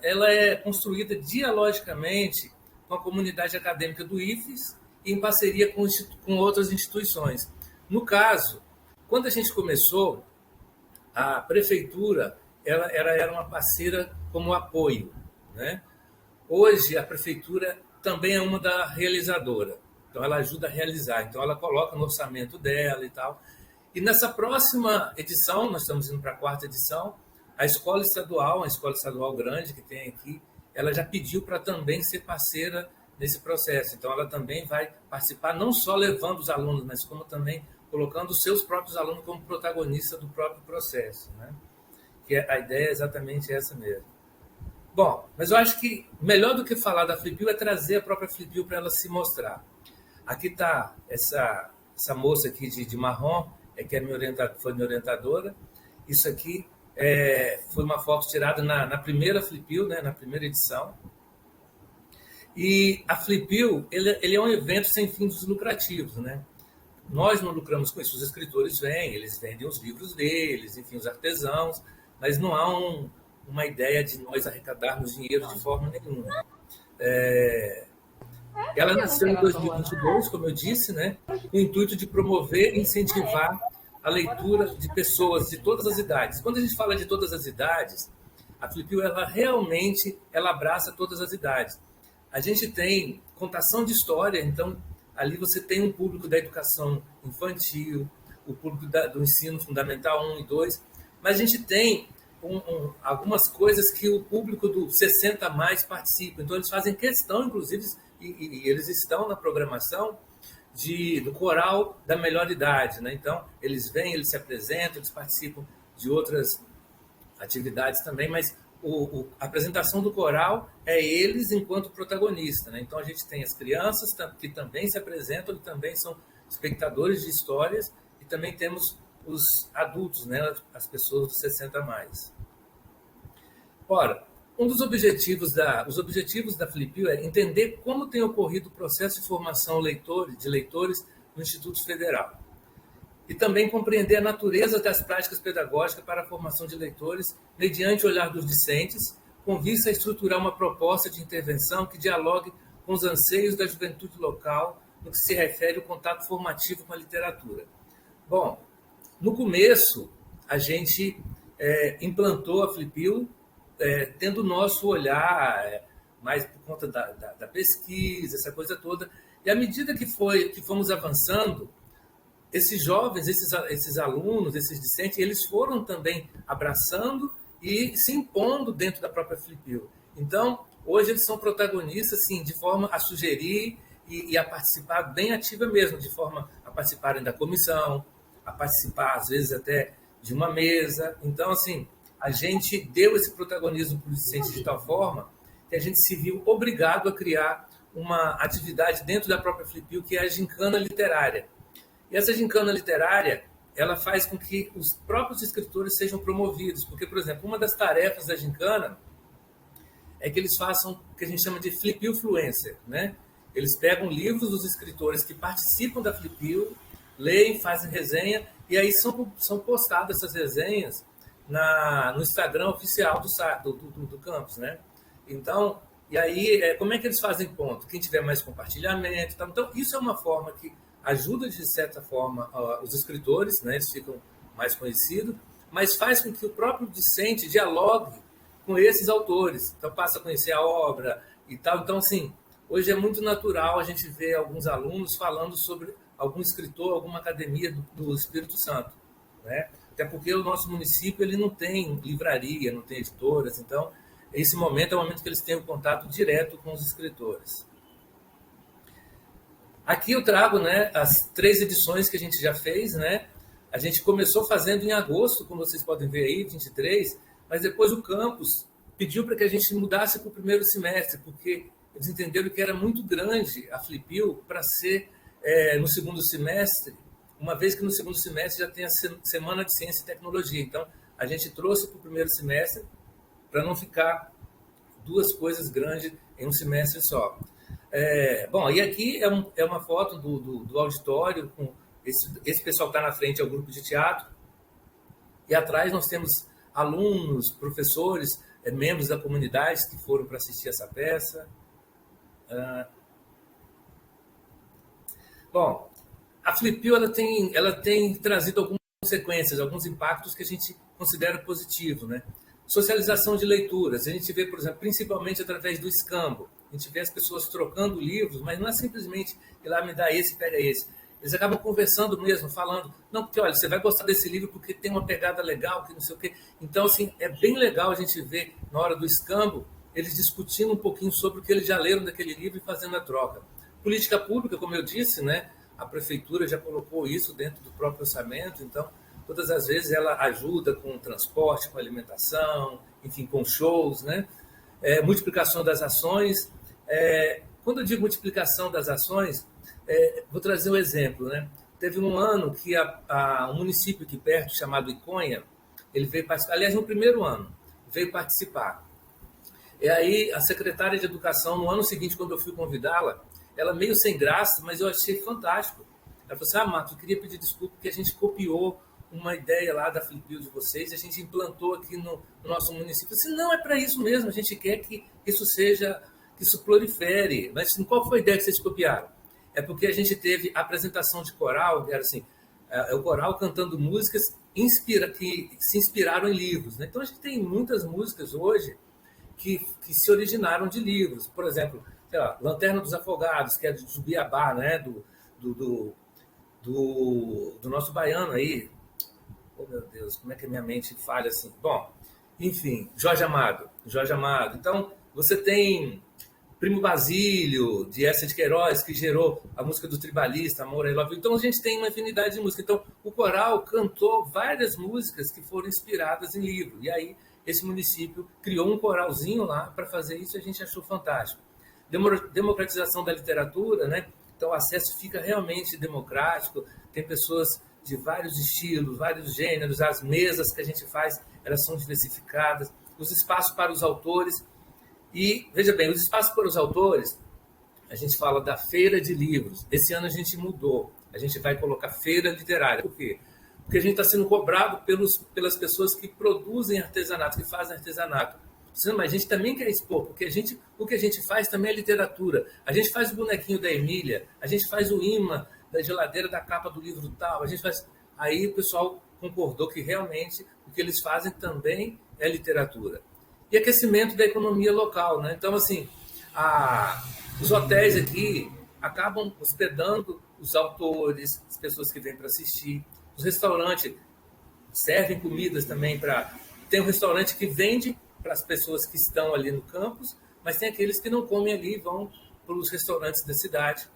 Ela é construída dialogicamente com a comunidade acadêmica do IFES e em parceria com outras instituições. No caso, quando a gente começou, a prefeitura ela era uma parceira como apoio, né? Hoje a prefeitura também é uma da realizadora, então ela ajuda a realizar, então ela coloca no orçamento dela e tal. E nessa próxima edição, nós estamos indo para a 4ª edição, a escola estadual grande que tem aqui, ela já pediu para também ser parceira nesse processo, então ela também vai participar, não só levando os alunos, mas como também colocando os seus próprios alunos como protagonistas do próprio processo, né? Que a ideia é exatamente essa mesmo. Bom, mas eu acho que melhor do que falar da Flipil é trazer a própria Flipil para ela se mostrar. Aqui está essa moça aqui de marrom, que foi minha orientadora. Isso aqui foi uma foto tirada na primeira Flipil, né, na primeira edição. E a Flipil, ele é um evento sem fins lucrativos, né? Nós não lucramos com isso. Os escritores vêm, eles vendem os livros deles, enfim, os artesãos, mas não há uma ideia de nós arrecadarmos dinheiro de forma nenhuma. Ela nasceu em 2022, como eu disse, né, com o intuito de promover e incentivar a leitura de pessoas de todas as idades. Quando a gente fala de todas as idades, a Flipil realmente abraça todas as idades. A gente tem contação de história, então ali você tem um público da educação infantil, o público do ensino fundamental 1 e 2, mas a gente tem algumas coisas que o público do 60 mais participa. Então, eles fazem questão, inclusive, e eles estão na programação do coral da melhor idade, né? Então, eles vêm, eles se apresentam, eles participam de outras atividades também, mas a apresentação do coral é eles enquanto protagonista, né? Então, a gente tem as crianças que também se apresentam, e também são espectadores de histórias, e também temos os adultos, né? As pessoas dos 60 mais. Ora, um dos objetivos da Flipil é entender como tem ocorrido o processo de formação de leitores no Instituto Federal. E também compreender a natureza das práticas pedagógicas para a formação de leitores mediante o olhar dos discentes, com vista a estruturar uma proposta de intervenção que dialogue com os anseios da juventude local no que se refere ao contato formativo com a literatura. Bom, no começo, a gente implantou a Flipil tendo o nosso olhar mais por conta da pesquisa, essa coisa toda. E à medida que fomos avançando, esses jovens, esses alunos, esses discentes, eles foram também abraçando e se impondo dentro da própria Flipil. Então, hoje eles são protagonistas, assim, de forma a sugerir e a participar bem ativa mesmo, de forma a participarem da comissão, a participar, às vezes, até de uma mesa. Então, assim, a gente deu esse protagonismo para os discentes de tal forma que a gente se viu obrigado a criar uma atividade dentro da própria Flipil, que é a gincana literária. E essa gincana literária, ela faz com que os próprios escritores sejam promovidos, porque, por exemplo, uma das tarefas da gincana é que eles façam o que a gente chama de Flipilfluencer, né? Eles pegam livros dos escritores que participam da Flipil, leem, fazem resenha, e aí são postadas essas resenhas no Instagram oficial do campus, né? Então, e aí, como é que eles fazem ponto? Quem tiver mais compartilhamento, tá? Então, isso é uma forma que ajuda, de certa forma, os escritores, né? Eles ficam mais conhecidos, mas faz com que o próprio discente dialogue com esses autores, então passa a conhecer a obra e tal. Então, assim, hoje é muito natural a gente ver alguns alunos falando sobre algum escritor, alguma academia do Espírito Santo, né? Até porque o nosso município ele não tem livraria, não tem editoras, então esse momento é o momento que eles têm um contato direto com os escritores. Aqui eu trago, né, as 3 edições que a gente já fez, né? A gente começou fazendo em agosto, como vocês podem ver aí, 23, mas depois o campus pediu para que a gente mudasse para o primeiro semestre, porque eles entenderam que era muito grande a Flipil para ser no segundo semestre, uma vez que no segundo semestre já tem a Semana de Ciência e Tecnologia. Então, a gente trouxe para o primeiro semestre para não ficar 2 coisas grandes em um semestre só. Bom, e aqui é uma foto do auditório, com esse pessoal que está na frente é o grupo de teatro, e atrás nós temos alunos, professores, membros da comunidade que foram para assistir essa peça. Bom, a Flipil ela tem trazido algumas consequências, alguns impactos que a gente considera positivo, né? Socialização de leituras. A gente vê, por exemplo, principalmente através do escambo. A gente vê as pessoas trocando livros, mas não é simplesmente ir lá, me dá esse, pega esse. Eles acabam conversando mesmo, falando, não, porque, olha, você vai gostar desse livro porque tem uma pegada legal, que não sei o quê. Então, assim, é bem legal a gente ver, na hora do escambo, eles discutindo um pouquinho sobre o que eles já leram daquele livro e fazendo a troca. Política pública, como eu disse, né? a prefeitura já colocou isso dentro do próprio orçamento, então todas as vezes ela ajuda com transporte, com alimentação, enfim, com shows, né? Multiplicação das ações. Quando eu digo multiplicação das ações, vou trazer um exemplo, né? Teve um ano que um município aqui perto, chamado Iconha, ele veio participar, aliás, no primeiro ano, veio participar. E aí a secretária de Educação, no ano seguinte, quando eu fui convidá-la, ela meio sem graça, mas eu achei fantástico. Ela falou assim, Marcos, eu queria pedir desculpa porque a gente copiou uma ideia lá da Flipio de vocês, a gente implantou aqui no nosso município. Eu disse, não, é para isso mesmo, a gente quer que isso prolifere. Mas qual foi a ideia que vocês copiaram? É porque a gente teve a apresentação de coral, que era assim, o coral cantando músicas que se inspiraram em livros, né? Então a gente tem muitas músicas hoje que se originaram de livros. Por exemplo, sei lá, Lanterna dos Afogados, que é do Biabá, né? do nosso baiano aí. Oh, meu Deus, como é que a minha mente falha assim? Bom, enfim, Jorge Amado. Então, você tem Primo Basílio, de Essa de Queiroz, que gerou a música do Tribalista, Amor, I Love You. Então, a gente tem uma infinidade de música. Então, o coral cantou várias músicas que foram inspiradas em livro. E aí, esse município criou um coralzinho lá para fazer isso e a gente achou fantástico. Democratização da literatura, né? Então, o acesso fica realmente democrático, tem pessoas de vários estilos, vários gêneros, as mesas que a gente faz, elas são diversificadas, os espaços para os autores. E, veja bem, os espaços para os autores, a gente fala da feira de livros. Esse ano a gente mudou, a gente vai colocar feira literária. Por quê? Porque a gente está sendo cobrado pelas pessoas que produzem artesanato, que fazem artesanato. Mas a gente também quer expor, porque o que a gente faz também é literatura. A gente faz o bonequinho da Emília, a gente faz o imã da geladeira da capa do livro tal, a gente faz... Aí o pessoal concordou que realmente o que eles fazem também é literatura. E aquecimento da economia local, né? Então, assim, os hotéis aqui acabam hospedando os autores, as pessoas que vêm para assistir. Os restaurantes servem comidas também para... Tem um restaurante que vende para as pessoas que estão ali no campus, mas tem aqueles que não comem ali e vão para os restaurantes da cidade.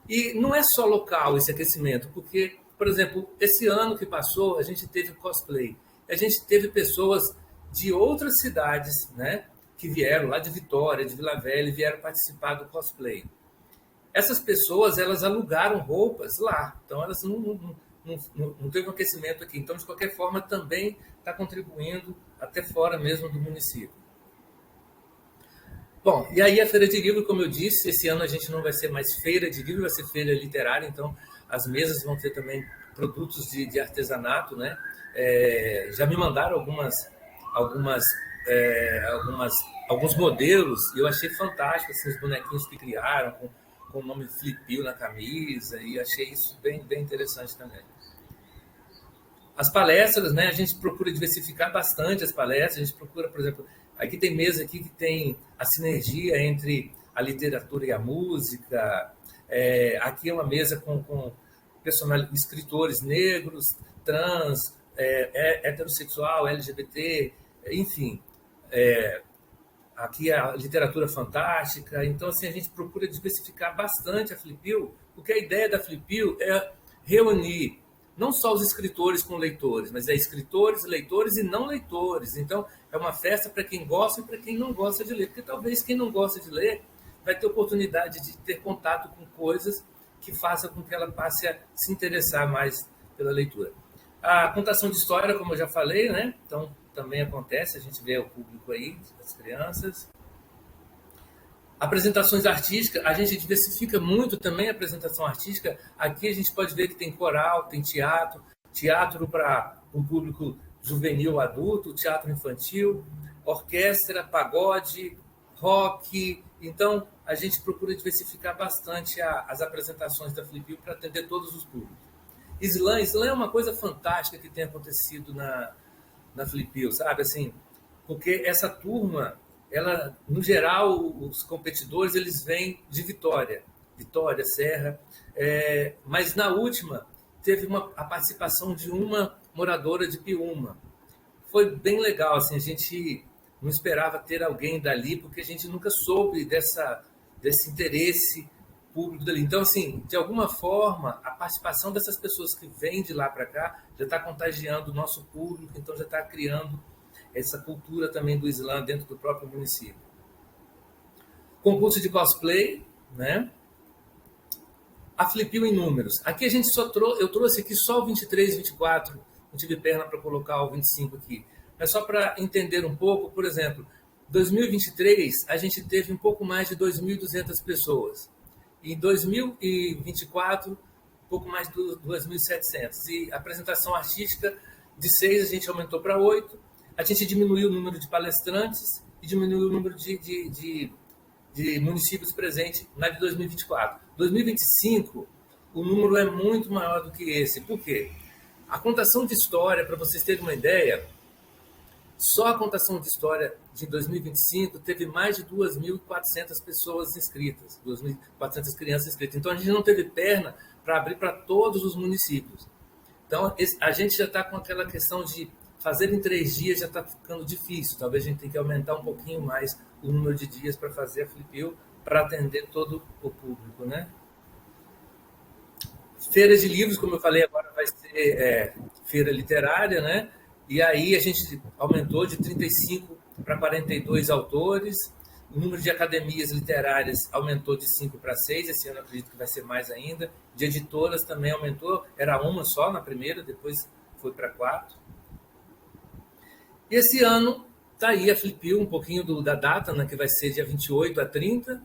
E não é só local esse aquecimento, porque, por exemplo, esse ano que passou, a gente teve cosplay. A gente teve pessoas de outras cidades, né, que vieram lá de Vitória, de Vila Velha, e vieram participar do cosplay. Essas pessoas, elas alugaram roupas lá, então elas não teve um aquecimento aqui. Então, de qualquer forma, também está contribuindo até fora mesmo do município. Bom, e aí a Feira de Livro, como eu disse, esse ano a gente não vai ser mais Feira de Livro, vai ser Feira Literária, então as mesas vão ter também produtos de artesanato, né? Já me mandaram alguns modelos, e eu achei fantástico, assim, os bonequinhos que criaram, com o nome Flipio na camisa, e achei isso bem, bem interessante também. As palestras, né, a gente procura diversificar bastante as palestras, a gente procura, por exemplo, aqui tem mesa aqui que tem a sinergia entre a literatura e a música, aqui é uma mesa com escritores negros, trans, heterossexual, LGBT, enfim, aqui é a literatura fantástica. Então, assim, a gente procura diversificar bastante a Flipio, porque a ideia da Flipio é reunir não só os escritores com leitores, mas escritores, leitores e não leitores. Então, é uma festa para quem gosta e para quem não gosta de ler, porque talvez quem não gosta de ler vai ter oportunidade de ter contato com coisas que façam com que ela passe a se interessar mais pela leitura. A contação de história, como eu já falei, né? Então, também acontece, a gente vê o público aí, as crianças. Apresentações artísticas, a gente diversifica muito também a apresentação artística. Aqui a gente pode ver que tem coral, tem teatro para um público juvenil, adulto, teatro infantil, orquestra, pagode, rock. Então, a gente procura diversificar bastante as apresentações da Flipio para atender todos os públicos. Slam é uma coisa fantástica que tem acontecido na Flipio, sabe? Assim, porque essa turma, ela, no geral, os competidores, eles vêm de Vitória, Serra, mas na última teve a participação de uma moradora de Piúma. Foi bem legal, assim, a gente não esperava ter alguém dali, porque a gente nunca soube desse interesse público dali. Então, assim, de alguma forma, a participação dessas pessoas que vêm de lá para cá já está contagiando o nosso público, então já está criando essa cultura também do Islã dentro do próprio município. Concurso de cosplay, né? A Flipil em números. Aqui a gente eu trouxe aqui só o 23 e 24, não tive perna para colocar o 25 aqui. Mas só para entender um pouco, por exemplo, 2023 a gente teve um pouco mais de 2.200 pessoas. Em 2024, um pouco mais de 2.700. E a apresentação artística de 6 a gente aumentou para 8. A gente diminuiu o número de palestrantes e diminuiu o número de municípios presentes na de 2024. 2025, o número é muito maior do que esse. Por quê? A contação de história, para vocês terem uma ideia, só a contação de história de 2025 teve mais de 2.400 pessoas inscritas, 2.400 crianças inscritas. Então, a gente não teve perna para abrir para todos os municípios. Então, a gente já está com aquela questão de fazer em 3 dias já está ficando difícil. Talvez a gente tenha que aumentar um pouquinho mais o número de dias para fazer a Flipil, para atender todo o público, né? Feira de livros, como eu falei, agora vai ser feira literária, né? E aí a gente aumentou de 35 para 42 autores. O número de academias literárias aumentou de 5 para 6. Esse ano eu acredito que vai ser mais ainda. De editoras também aumentou. Era uma só na primeira, depois foi para 4. E esse ano está aí a Flipil, um pouquinho da data, né, que vai ser dia 28 a 30.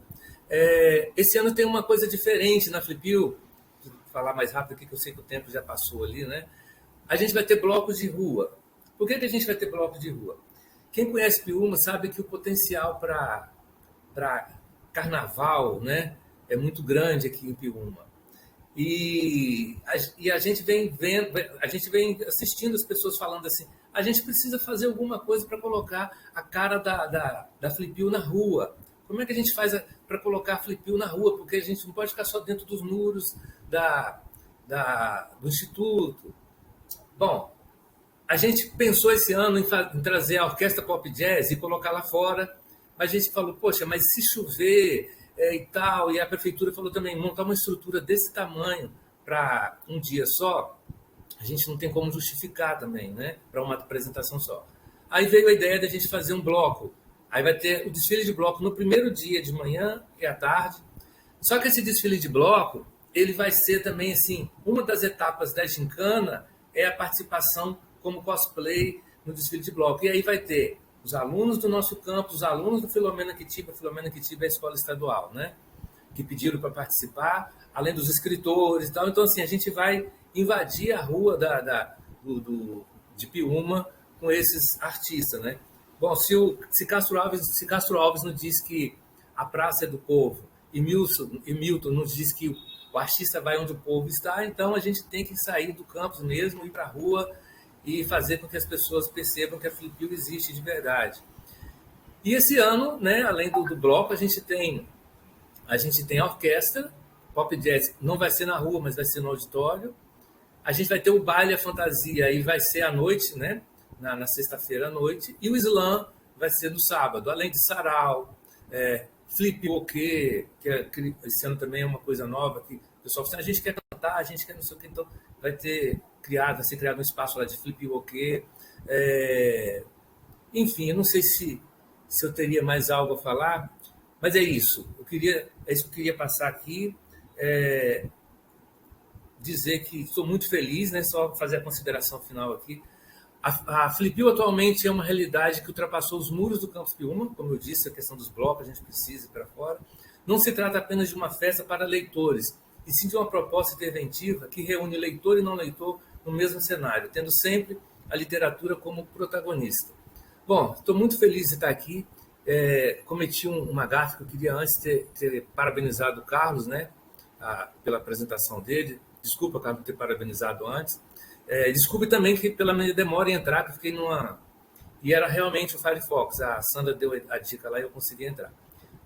Esse ano tem uma coisa diferente na Flipil. Vou falar mais rápido aqui, que eu sei que o tempo já passou ali, né? A gente vai ter blocos de rua. Por que a gente vai ter blocos de rua? Quem conhece Piúma sabe que o potencial para carnaval, né, é muito grande aqui em Piúma. E a gente vem vendo, a gente vem assistindo as pessoas falando assim, a gente precisa fazer alguma coisa para colocar a cara da Flipil na rua. Como é que a gente faz para colocar a Flipil na rua? Porque a gente não pode ficar só dentro dos muros do Instituto. Bom, a gente pensou esse ano em trazer a Orquestra Pop Jazz e colocar lá fora, mas a gente falou, poxa, mas se chover e tal, e a prefeitura falou também, montar uma estrutura desse tamanho para um dia só, a gente não tem como justificar também, né, para uma apresentação só. Aí veio a ideia de a gente fazer um bloco. Aí vai ter o desfile de bloco no primeiro dia de manhã e à tarde. Só que esse desfile de bloco, ele vai ser também, assim, uma das etapas da gincana é a participação como cosplay no desfile de bloco. E aí vai ter os alunos do nosso campus, os alunos do Filomena Quitiba é a escola estadual, né, que pediram para participar, além dos escritores e tal. Então, assim, a gente vai invadir a rua de Piúma com esses artistas, né? Bom, se Castro Alves nos diz que a praça é do povo e Milton nos diz que o artista vai onde o povo está, então a gente tem que sair do campus mesmo, ir para a rua e fazer com que as pessoas percebam que a Flipil existe de verdade. E esse ano, né, além do bloco, a gente tem a orquestra, Pop Jazz não vai ser na rua, mas vai ser no auditório. A gente vai ter o baile, a fantasia, e vai ser à noite, né? Na sexta-feira à noite. E o slam vai ser no sábado, além de sarau, flip ok, que esse ano também é uma coisa nova, que o pessoal fala, a gente quer cantar, a gente quer não sei o que, então vai ser criado um espaço lá de flip ok. Enfim, eu não sei se eu teria mais algo a falar, mas é isso. É isso que eu queria passar aqui. Dizer que estou muito feliz, né? Só fazer a consideração final aqui. A Flipil atualmente é uma realidade que ultrapassou os muros do Campus Piúma, como eu disse, a questão dos blocos, a gente precisa ir para fora. Não se trata apenas de uma festa para leitores, e sim de uma proposta interventiva que reúne leitor e não leitor no mesmo cenário, tendo sempre a literatura como protagonista. Bom, estou muito feliz de estar aqui. Cometi uma gafe que eu queria antes ter parabenizado o Carlos, né, pela apresentação dele. Desculpa, Carlos, ter parabenizado antes. Desculpe também que pela minha demora em entrar, que eu fiquei numa... E era realmente o Firefox. A Sandra deu a dica lá e eu consegui entrar.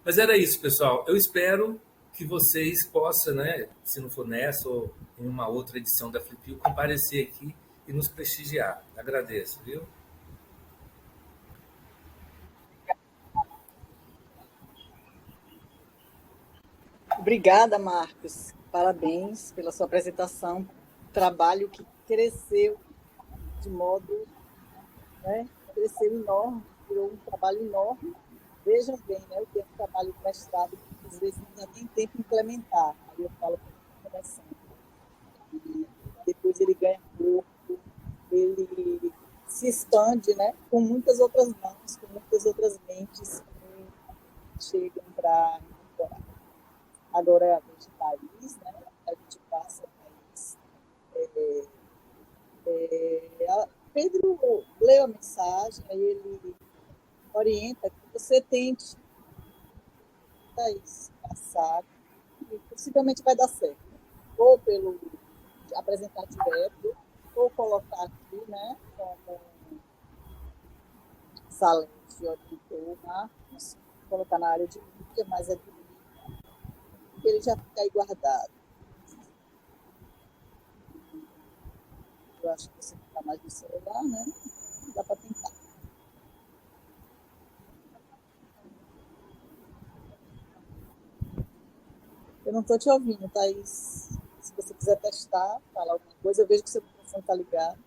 Mas era isso, pessoal. Eu espero que vocês possam, né, se não for nessa ou em uma outra edição da Flipil, comparecer aqui e nos prestigiar. Agradeço, viu? Obrigada, Marcos. Parabéns pela sua apresentação. Trabalho que cresceu de modo, né, cresceu enorme, virou um trabalho enorme. Vejam bem, né, o tempo de trabalho do mestrado, que às vezes não dá nem tempo de implementar. Aí eu falo para a começando. E depois ele ganha corpo, ele se expande, né, com muitas outras mãos, com muitas outras mentes que chegam para incorporar. Agora é a vez de Thaís, né? A gente passa a Thaís. Pedro leu a mensagem, aí ele orienta que você tente, Thaís, passar, e possivelmente vai dar certo. Ou pelo apresentar direto, ou colocar aqui, né, como Salete orientou, Marcos, colocar na área de mídia, mas é de mídia, porque ele já fica aí guardado. Eu acho que você fica mais no celular, né? Dá para tentar. Eu não estou te ouvindo, Thaís. Se você quiser testar, falar alguma coisa, eu vejo que seu microfone está ligado.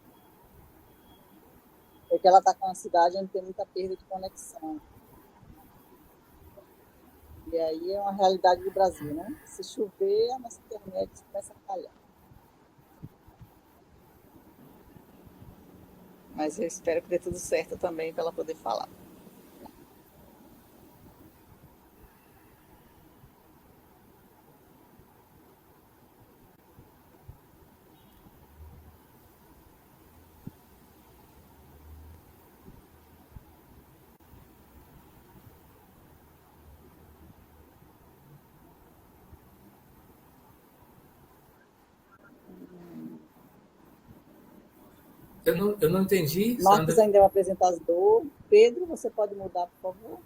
É que ela está com uma cidade onde tem muita perda de conexão. E aí é uma realidade do Brasil, né? Se chover, a nossa internet começa a falhar. Mas eu espero que dê tudo certo também para ela poder falar. Eu não entendi, Marcos Sandra. ainda é um apresentador. Pedro, você pode mudar, por favor?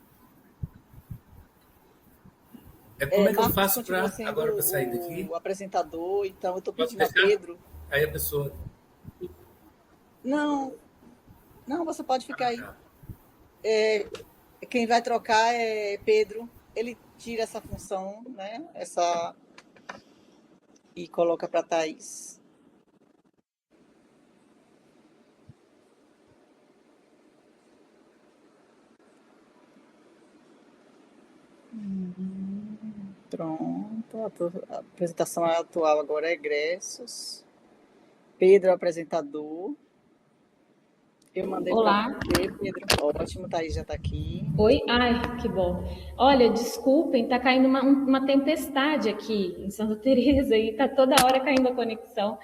Como é que eu Marcos faço continua sendo agora para sair daqui? o apresentador, então eu estou Posso pedindo a deixar? Pedro. Aí a pessoa. Não, você pode ficar aí. Tá. Quem vai trocar é Pedro. Ele tira essa função, né? E coloca para Thaís. Pronto. A apresentação atual agora é egressos. Pedro é o apresentador. Eu mandei para Olá. você, Pedro. Ótimo, Thaís já está aqui. Oi, ai, que bom. Olha, desculpem, tá caindo uma tempestade aqui em Santa Teresa e tá toda hora caindo a conexão.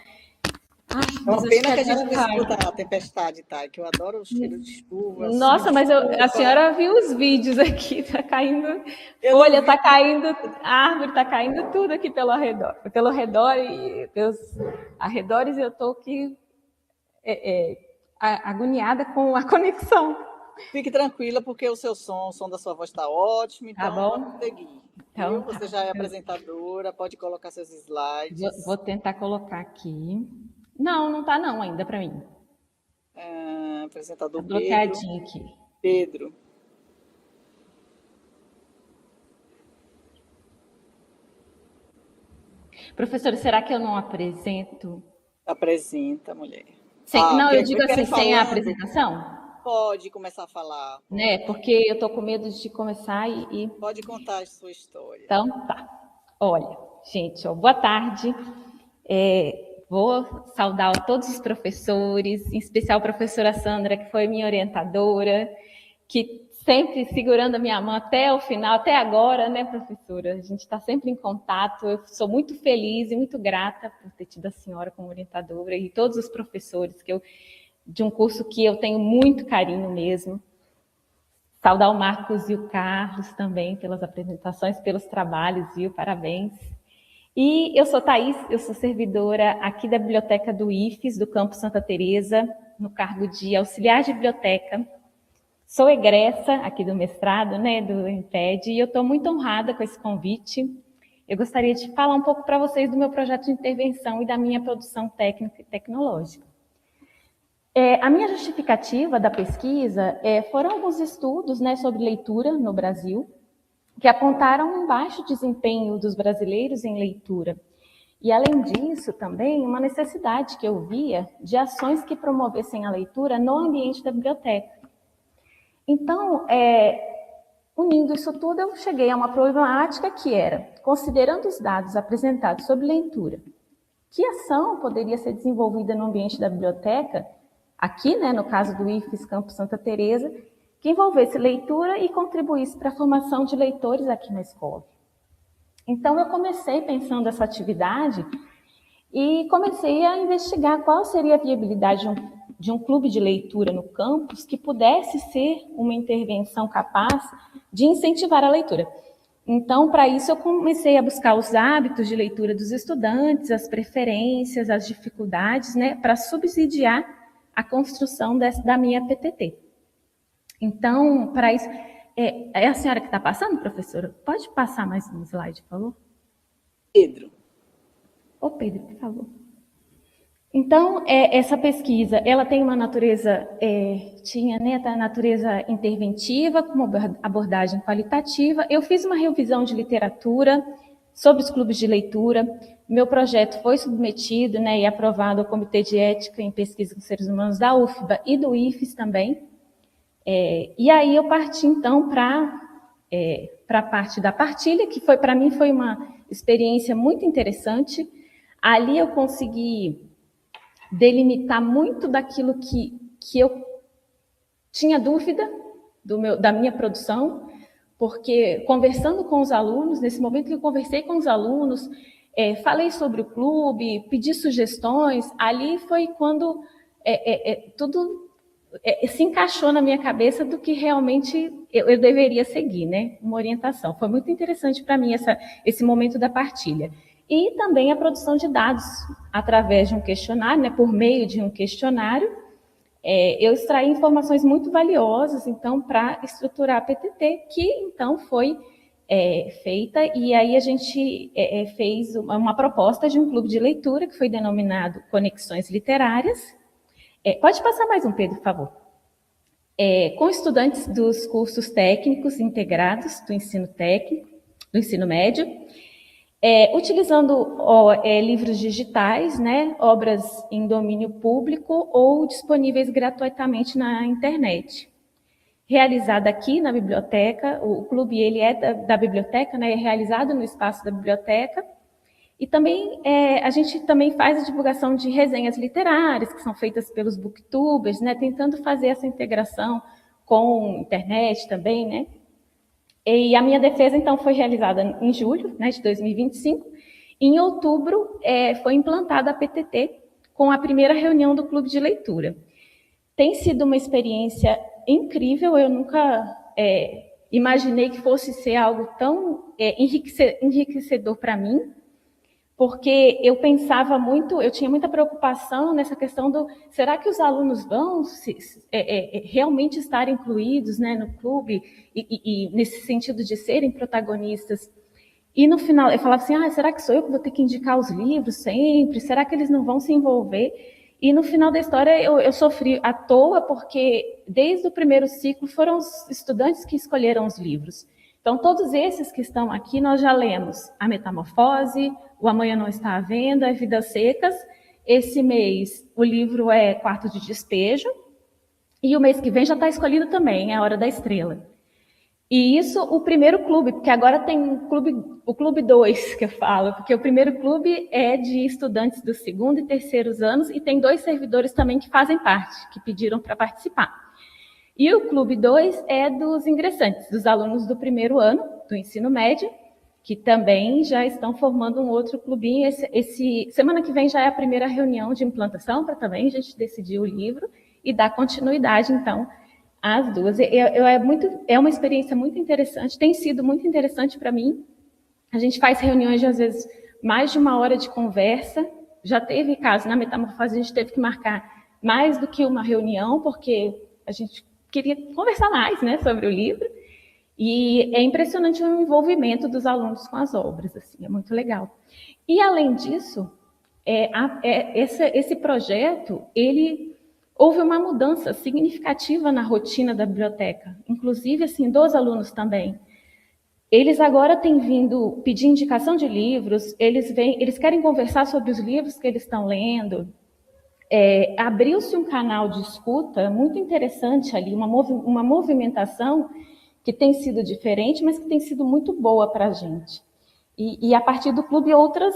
Ai, É uma mas pena que a acho gente agora não cai. escuta a tempestade, tá? Que eu adoro o cheiro de chuva. Nossa, mas a senhora viu os vídeos aqui, tá caindo folha, tá caindo árvore, tá caindo tudo aqui pelo redor e pelos arredores eu tô aqui agoniada com a conexão. Fique tranquila, porque o seu som, o som da sua voz está ótimo, então Tá bom? vamos seguir. Então, Você já é apresentadora, pode colocar seus slides. Vou tentar colocar aqui. Não tá não ainda para mim. Apresentador Tá bloqueadinho aqui. Pedro. Professora, será que eu não apresento? Apresenta, mulher. Não, eu digo assim, sem a apresentação? Pode começar a falar. Né? Porque eu tô com medo de começar e... Pode contar a sua história. Então, tá. Olha, gente, boa tarde. Vou saudar todos os professores, em especial a professora Sandra, que foi minha orientadora, que sempre segurando a minha mão até o final, até agora, né, professora? A gente está sempre em contato. Eu sou muito feliz e muito grata por ter tido a senhora como orientadora e todos os professores de um curso que eu tenho muito carinho mesmo. Saudar o Marcos e o Carlos também pelas apresentações, pelos trabalhos, viu? Parabéns. E eu sou Thaís, eu sou servidora aqui da biblioteca do IFES, do Campus Santa Teresa, no cargo de auxiliar de biblioteca. Sou egressa aqui do mestrado, né, do INPED, e eu estou muito honrada com esse convite. Eu gostaria de falar um pouco para vocês do meu projeto de intervenção e da minha produção técnica e tecnológica. A minha justificativa da pesquisa foram alguns estudos, né, sobre leitura no Brasil, que apontaram um baixo desempenho dos brasileiros em leitura. E, além disso, também uma necessidade que eu via de ações que promovessem a leitura no ambiente da biblioteca. Então, unindo isso tudo, eu cheguei a uma problemática que era, considerando os dados apresentados sobre leitura, que ação poderia ser desenvolvida no ambiente da biblioteca, aqui, né, no caso do IFES Campus Santa Teresa, que envolvesse leitura e contribuísse para a formação de leitores aqui na escola. Então, eu comecei pensando essa atividade e comecei a investigar qual seria a viabilidade de um clube de leitura no campus que pudesse ser uma intervenção capaz de incentivar a leitura. Então, para isso, eu comecei a buscar os hábitos de leitura dos estudantes, as preferências, as dificuldades, né, para subsidiar a construção da minha PTT. Então, para isso... É a senhora que está passando, professora? Pode passar mais um slide, por favor? Pedro. Ô, Pedro, por favor. Então, essa pesquisa, ela tem uma natureza, tinha, né, a natureza interventiva, com uma abordagem qualitativa. Eu fiz uma revisão de literatura sobre os clubes de leitura. Meu projeto foi submetido, né, e aprovado ao Comitê de Ética em Pesquisa com Seres Humanos da UFBA e do IFES também. E aí eu parti, então, para a parte da partilha, que para mim foi uma experiência muito interessante. Ali eu consegui delimitar muito daquilo que eu tinha dúvida da minha produção, porque conversando com os alunos, nesse momento que eu conversei com os alunos, falei sobre o clube, pedi sugestões, ali foi quando tudo... se encaixou na minha cabeça do que realmente eu deveria seguir, né? Uma orientação. Foi muito interessante para mim esse momento da partilha. E também a produção de dados através de um questionário, né? Por meio de um questionário, eu extraí informações muito valiosas, então, para estruturar a PTT, que, então, foi feita, e aí a gente fez uma proposta de um clube de leitura, que foi denominado Conexões Literárias. Pode passar mais um, Pedro, por favor. Com estudantes dos cursos técnicos integrados do ensino técnico, do ensino médio, utilizando livros digitais, né, obras em domínio público ou disponíveis gratuitamente na internet. Realizada aqui na biblioteca, o clube ele da biblioteca, né, é realizado no espaço da biblioteca. E também a gente também faz a divulgação de resenhas literárias, que são feitas pelos booktubers, né, tentando fazer essa integração com internet também, né. E a minha defesa, então, foi realizada em julho, né, de 2025. Em outubro, foi implantada a PTT com a primeira reunião do Clube de Leitura. Tem sido uma experiência incrível, eu nunca imaginei que fosse ser algo tão enriquecedor para mim, porque eu pensava muito, eu tinha muita preocupação nessa questão será que os alunos vão realmente estar incluídos, né, no clube e nesse sentido de serem protagonistas? E no final eu falava assim, será que sou eu que vou ter que indicar os livros sempre? Será que eles não vão se envolver? E no final da história eu sofri à toa, porque desde o primeiro ciclo foram os estudantes que escolheram os livros. Então, todos esses que estão aqui, nós já lemos A Metamorfose, O Amanhã Não Está à Venda, Vidas Secas. Esse mês, o livro é Quarto de Despejo. E o mês que vem já está escolhido também, é A Hora da Estrela. E isso, o primeiro clube, porque agora tem o clube 2, que eu falo, porque o primeiro clube é de estudantes do segundo e terceiros anos, e tem 2 servidores também que fazem parte, que pediram para participar. E o clube 2 é dos ingressantes, dos alunos do primeiro ano, do ensino médio, que também já estão formando um outro clubinho. Semana que vem já é a primeira reunião de implantação, para também a gente decidir o livro e dar continuidade, então, às 2. É uma experiência muito interessante, tem sido muito interessante para mim. A gente faz reuniões de, às vezes, mais de 1 hora de conversa. Já teve caso, na Metamorfose, a gente teve que marcar mais do que uma reunião, porque a gente queria conversar mais, né, sobre o livro. E é impressionante o envolvimento dos alunos com as obras, assim, é muito legal. E, além disso, esse projeto, houve uma mudança significativa na rotina da biblioteca, inclusive, assim, dos alunos também. eles agora têm vindo pedir indicação de livros, eles querem conversar sobre os livros que eles estão lendo. Abriu-se um canal de escuta muito interessante ali, uma movimentação que tem sido diferente, mas que tem sido muito boa para a gente. E a partir do clube, outras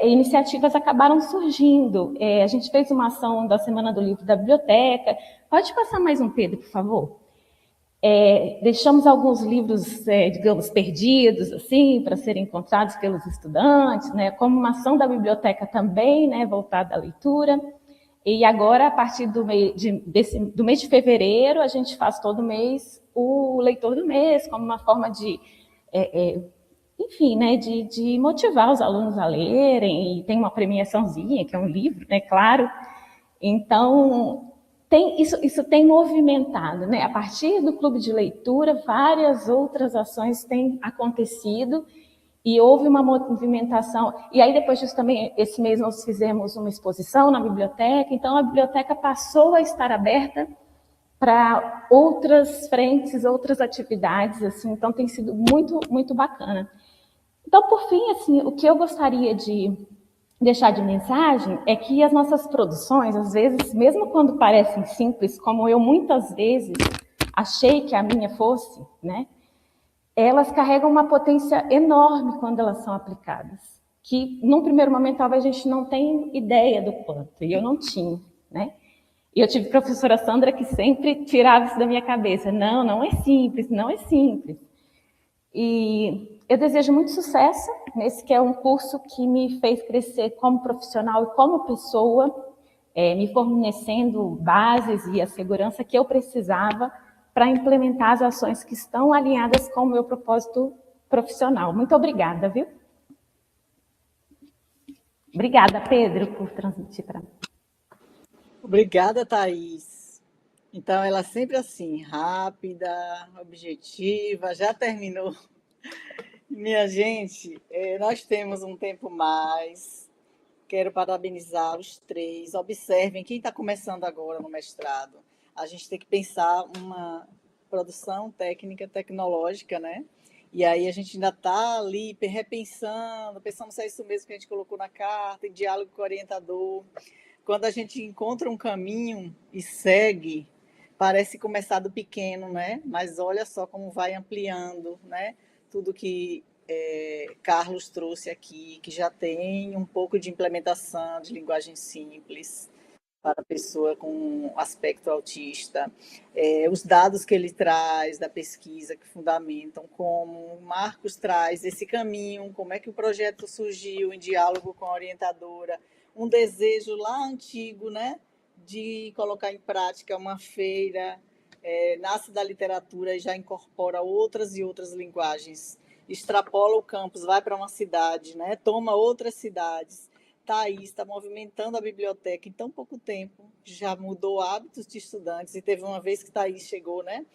iniciativas acabaram surgindo. A gente fez uma ação da Semana do Livro da Biblioteca. Pode passar mais um, Pedro, por favor? Deixamos alguns livros, digamos, perdidos, assim, para serem encontrados pelos estudantes, né, como uma ação da biblioteca também, né, voltada à leitura. E agora, a partir do mês de fevereiro, a gente faz todo mês o Leitor do Mês, como uma forma de, enfim, né, de motivar os alunos a lerem, e tem uma premiaçãozinha, que é um livro, né, claro. Então, isso tem movimentado, né? A partir do clube de leitura, várias outras ações têm acontecido, e houve uma movimentação. E aí, depois disso também, esse mês nós fizemos uma exposição na biblioteca, então a biblioteca passou a estar aberta para outras frentes, outras atividades, assim, então tem sido muito, muito bacana. Então, por fim, assim, o que eu gostaria de deixar de mensagem é que as nossas produções, às vezes, mesmo quando parecem simples, como eu muitas vezes achei que a minha fosse, né, elas carregam uma potência enorme quando elas são aplicadas, que num primeiro momento talvez a gente não tenha ideia do quanto, e eu não tinha, né? E eu tive a professora Sandra que sempre tirava isso da minha cabeça, não é simples, não é simples. E eu desejo muito sucesso nesse que é um curso que me fez crescer como profissional e como pessoa, me fornecendo bases e a segurança que eu precisava para implementar as ações que estão alinhadas com o meu propósito profissional. Muito obrigada, viu? Obrigada, Pedro, por transmitir para mim. Obrigada, Thaís. Então, ela sempre assim, rápida, objetiva, já terminou. Minha gente, nós temos um tempo mais. Quero parabenizar os três. Observem, quem está começando agora no mestrado, a gente tem que pensar uma produção técnica, tecnológica, né? E aí a gente ainda está ali pensando se é isso mesmo que a gente colocou na carta, em diálogo com o orientador. Quando a gente encontra um caminho e segue, parece começar do pequeno, né? Mas olha só como vai ampliando, né? Tudo que Carlos trouxe aqui, que já tem um pouco de implementação de linguagem simples para a pessoa com aspecto autista, os dados que ele traz da pesquisa que fundamentam como o Marcos traz esse caminho, como é que o projeto surgiu em diálogo com a orientadora, um desejo lá antigo, né, de colocar em prática uma feira, nasce da literatura e já incorpora outras e outras linguagens, extrapola o campus, vai para uma cidade, né, toma outras cidades. Thaís está movimentando a biblioteca em tão pouco tempo, já mudou hábitos de estudantes, e teve uma vez que Thaís chegou, né?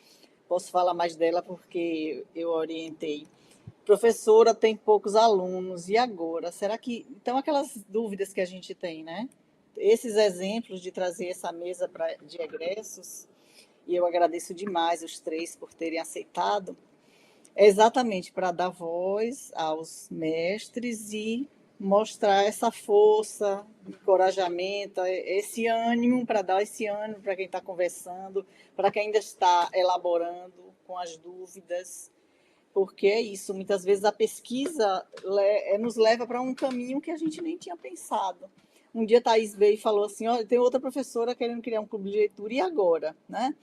Posso falar mais dela porque eu orientei. Professora tem poucos alunos, e agora? Será que... Então, aquelas dúvidas que a gente tem, né? Esses exemplos de trazer essa mesa de egressos, e eu agradeço demais os três por terem aceitado, é exatamente para dar voz aos mestres e mostrar essa força, encorajamento, esse ânimo, para dar esse ânimo para quem está conversando, para quem ainda está elaborando com as dúvidas, porque é isso, muitas vezes a pesquisa nos leva para um caminho que a gente nem tinha pensado. Um dia a Thaís veio e falou assim, olha, tem outra professora querendo criar um clube de leitura, e agora? Né?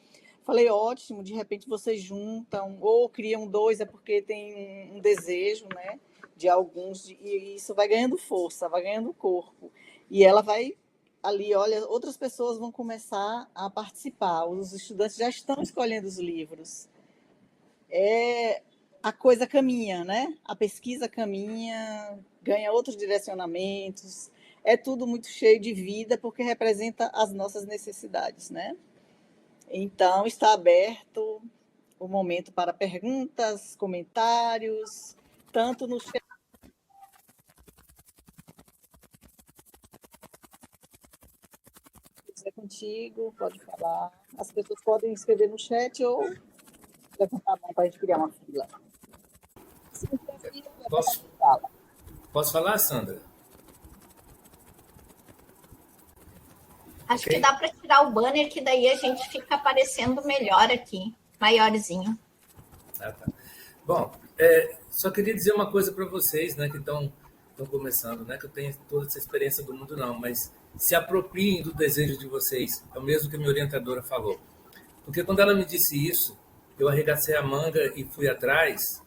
Falei, ótimo, de repente vocês juntam, ou criam dois, é porque tem um desejo, né? De alguns, e isso vai ganhando força, vai ganhando corpo. E ela vai ali, olha, outras pessoas vão começar a participar, os estudantes já estão escolhendo os livros. A coisa caminha, né? A pesquisa caminha, ganha outros direcionamentos, é tudo muito cheio de vida, porque representa as nossas necessidades, né? Então, está aberto o momento para perguntas, comentários, tanto no chat. É contigo, pode falar. As pessoas podem escrever no chat ou levantar a mão para a gente criar uma fila. Posso falar, Sandra? Acho que dá para tirar o banner, que daí a gente fica aparecendo melhor aqui, maiorzinho. Ah, tá. Bom, só queria dizer uma coisa para vocês, né, que estão começando, né, que eu tenho toda essa experiência do mundo, não, mas se apropriem do desejo de vocês. É o mesmo que a minha orientadora falou. Porque quando ela me disse isso, eu arregacei a manga e fui atrás.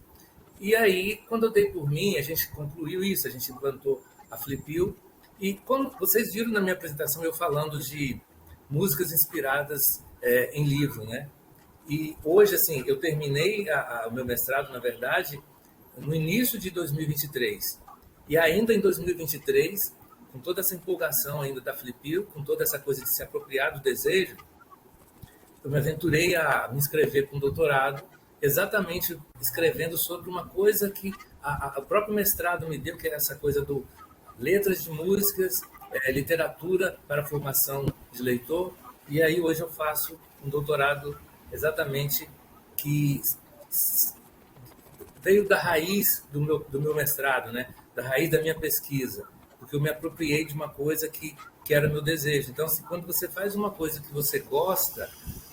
E aí, quando eu dei por mim, a gente concluiu isso, a gente implantou a Flipil. E como vocês viram na minha apresentação, eu falando de músicas inspiradas em livro, né? E hoje, assim, eu terminei o meu mestrado, na verdade, no início de 2023. E ainda em 2023, com toda essa empolgação ainda da Flipil, com toda essa coisa de se apropriar do desejo, eu me aventurei a me inscrever para um doutorado, exatamente escrevendo sobre uma coisa que o próprio mestrado me deu, que é essa coisa do letras de músicas, literatura para a formação de leitor. E aí hoje eu faço um doutorado exatamente que veio da raiz do meu mestrado, né? Da raiz da minha pesquisa, porque eu me apropriei de uma coisa que era meu desejo. Então, assim, quando você faz uma coisa que você gosta,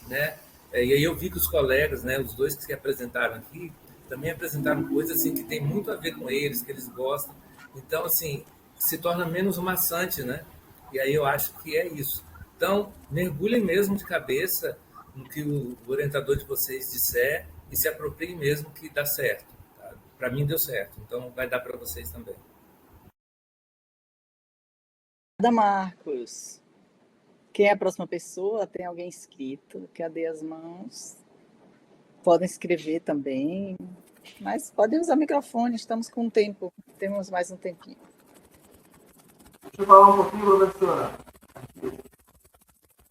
né? E aí eu vi que os colegas, né, os dois que se apresentaram aqui, também apresentaram coisas assim que tem muito a ver com eles, que eles gostam. Então, assim, se torna menos maçante, né? E aí eu acho que é isso. Então, mergulhem mesmo de cabeça no que o orientador de vocês disser e se apropriem mesmo que dá certo. Tá? Para mim deu certo, então vai dar para vocês também. Marcos. Quem é a próxima pessoa? Tem alguém inscrito? Cadê as mãos? Podem escrever também, mas podem usar microfone, estamos com tempo, temos mais um tempinho. Deixa eu falar um pouquinho, professora.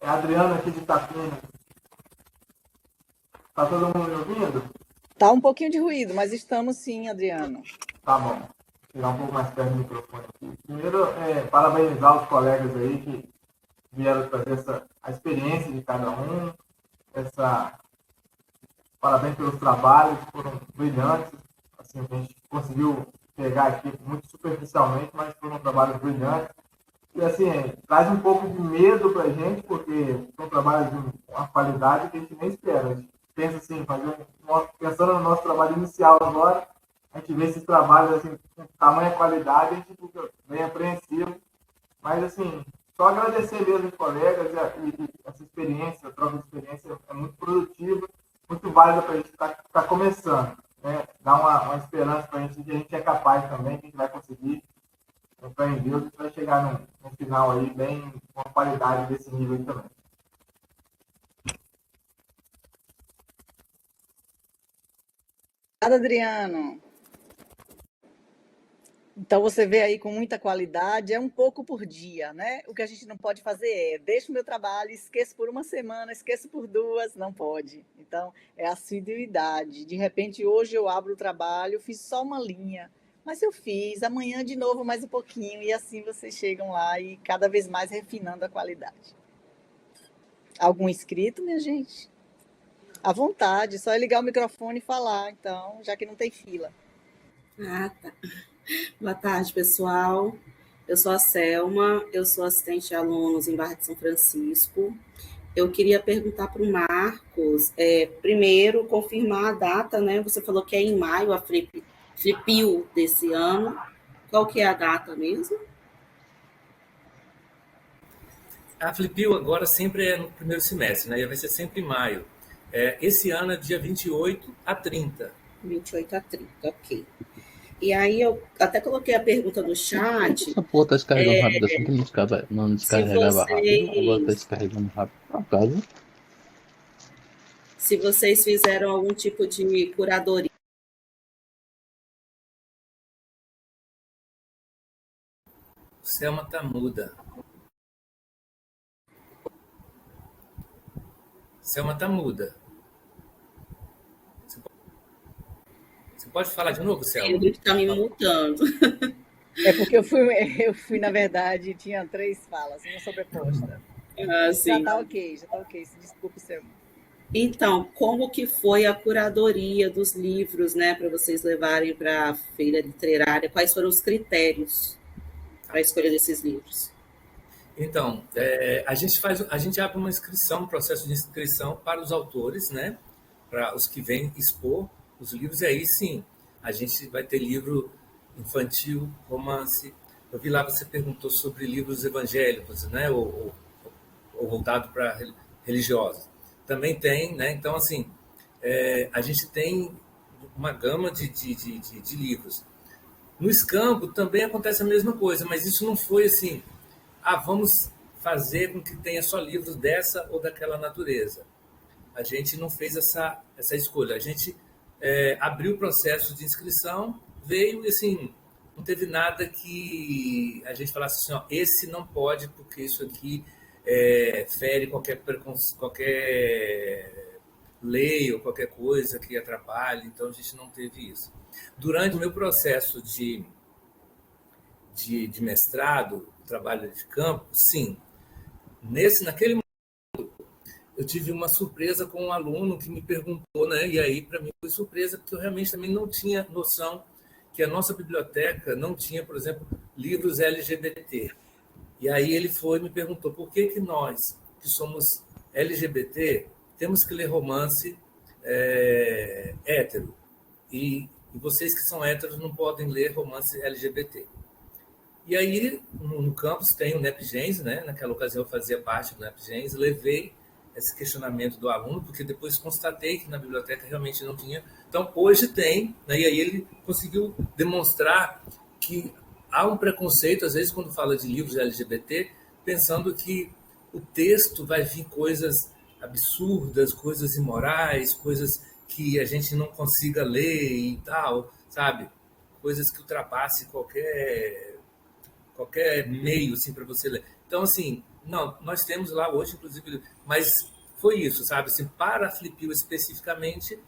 É a Adriana aqui de Itapina. Tá todo mundo me ouvindo? Tá um pouquinho de ruído, mas estamos sim, Adriano. Tá bom. Vou tirar um pouco mais perto do microfone aqui. Primeiro, parabenizar os colegas aí que vieram trazer a experiência de cada um. Parabéns pelos trabalhos, foram brilhantes. Assim, a gente conseguiu pegar aqui muito superficialmente, mas foram trabalhos brilhantes. E assim, traz um pouco de medo para a gente, porque são trabalhos de uma qualidade que a gente nem espera. A gente pensa assim, pensando no nosso trabalho inicial agora, a gente vê esses trabalhos assim, com tamanha qualidade, a gente fica bem apreensivo. Mas assim, só agradecer mesmo os colegas e essa experiência, a troca de experiência é muito produtiva, muito válida para a gente estar começando. Né? Dá uma esperança para a gente que a gente é capaz também, que a gente vai conseguir. Então, em Deus, a gente vai chegar no final aí, bem com a qualidade desse nível aí também. Obrigada, Adriano. Então, você vê aí com muita qualidade, é um pouco por dia, né? O que a gente não pode fazer é, deixo o meu trabalho, esqueço por uma semana, esqueço por duas, não pode. Então, é assiduidade. De repente, hoje eu abro o trabalho, fiz só uma linha, mas eu fiz, amanhã de novo mais um pouquinho, e assim vocês chegam lá e cada vez mais refinando a qualidade. Algum inscrito, minha gente? À vontade, só é ligar o microfone e falar, então, já que não tem fila. Ah, tá. Boa tarde, pessoal. Eu sou a Selma, eu sou assistente de alunos em Barra de São Francisco. Eu queria perguntar para o Marcos, primeiro, confirmar a data, né? Você falou que é em maio a Flipil desse ano. Qual que é a data mesmo? A Flipil agora sempre é no primeiro semestre, né? Vai ser sempre em maio. Esse ano é dia 28 a 30. 28 a 30, ok. E aí eu até coloquei a pergunta no chat. Essa porra tá descarregando rápido assim que não descarregava rápido. Agora tá descarregando rápido por causa. Se vocês fizeram algum tipo de curadoria. Selma tá muda. Selma tá muda. Você pode falar de novo, Selma? Ele está me mutando. É porque eu fui, na verdade, tinha 3 falas, uma sobreposta. Ah, sim. Já tá ok. Desculpe, Selma. Então, como que foi a curadoria dos livros, né, para vocês levarem para a feira literária? Quais foram os critérios para a escolha desses livros? Então, a gente abre uma inscrição, um processo de inscrição para os autores, né? Para os que vêm expor os livros, e aí sim, a gente vai ter livro infantil, romance. Eu vi lá, você perguntou sobre livros evangélicos, né? Ou voltado para religiosos. Também tem, né? Então, assim, a gente tem uma gama de livros. No Escampo também acontece a mesma coisa, mas isso não foi assim, vamos fazer com que tenha só livros dessa ou daquela natureza. A gente não fez essa escolha. A gente abriu o processo de inscrição, veio e assim, não teve nada que a gente falasse assim, ó, esse não pode porque isso aqui fere qualquer lei ou qualquer coisa que atrapalhe. Então a gente não teve isso. Durante o meu processo de mestrado, trabalho de campo, sim. Naquele momento, eu tive uma surpresa com um aluno que me perguntou, né? E aí, para mim, foi surpresa, porque eu realmente também não tinha noção que a nossa biblioteca não tinha, por exemplo, livros LGBT. E aí ele me perguntou por que nós, que somos LGBT, temos que ler romance hétero. E vocês que são héteros não podem ler romance LGBT. E aí, no campus, tem o NEPGENS, né? Naquela ocasião eu fazia parte do NEPGENS, levei esse questionamento do aluno, porque depois constatei que na biblioteca realmente não tinha. Então, hoje tem, né? E aí ele conseguiu demonstrar que há um preconceito, às vezes, quando fala de livros LGBT, pensando que o texto vai vir coisas absurdas, coisas imorais, coisas que a gente não consiga ler e tal, sabe? Coisas que ultrapassem qualquer meio assim, para você ler. Então, assim, não, nós temos lá hoje, inclusive, mas foi isso, sabe? Assim, para a Flipil especificamente,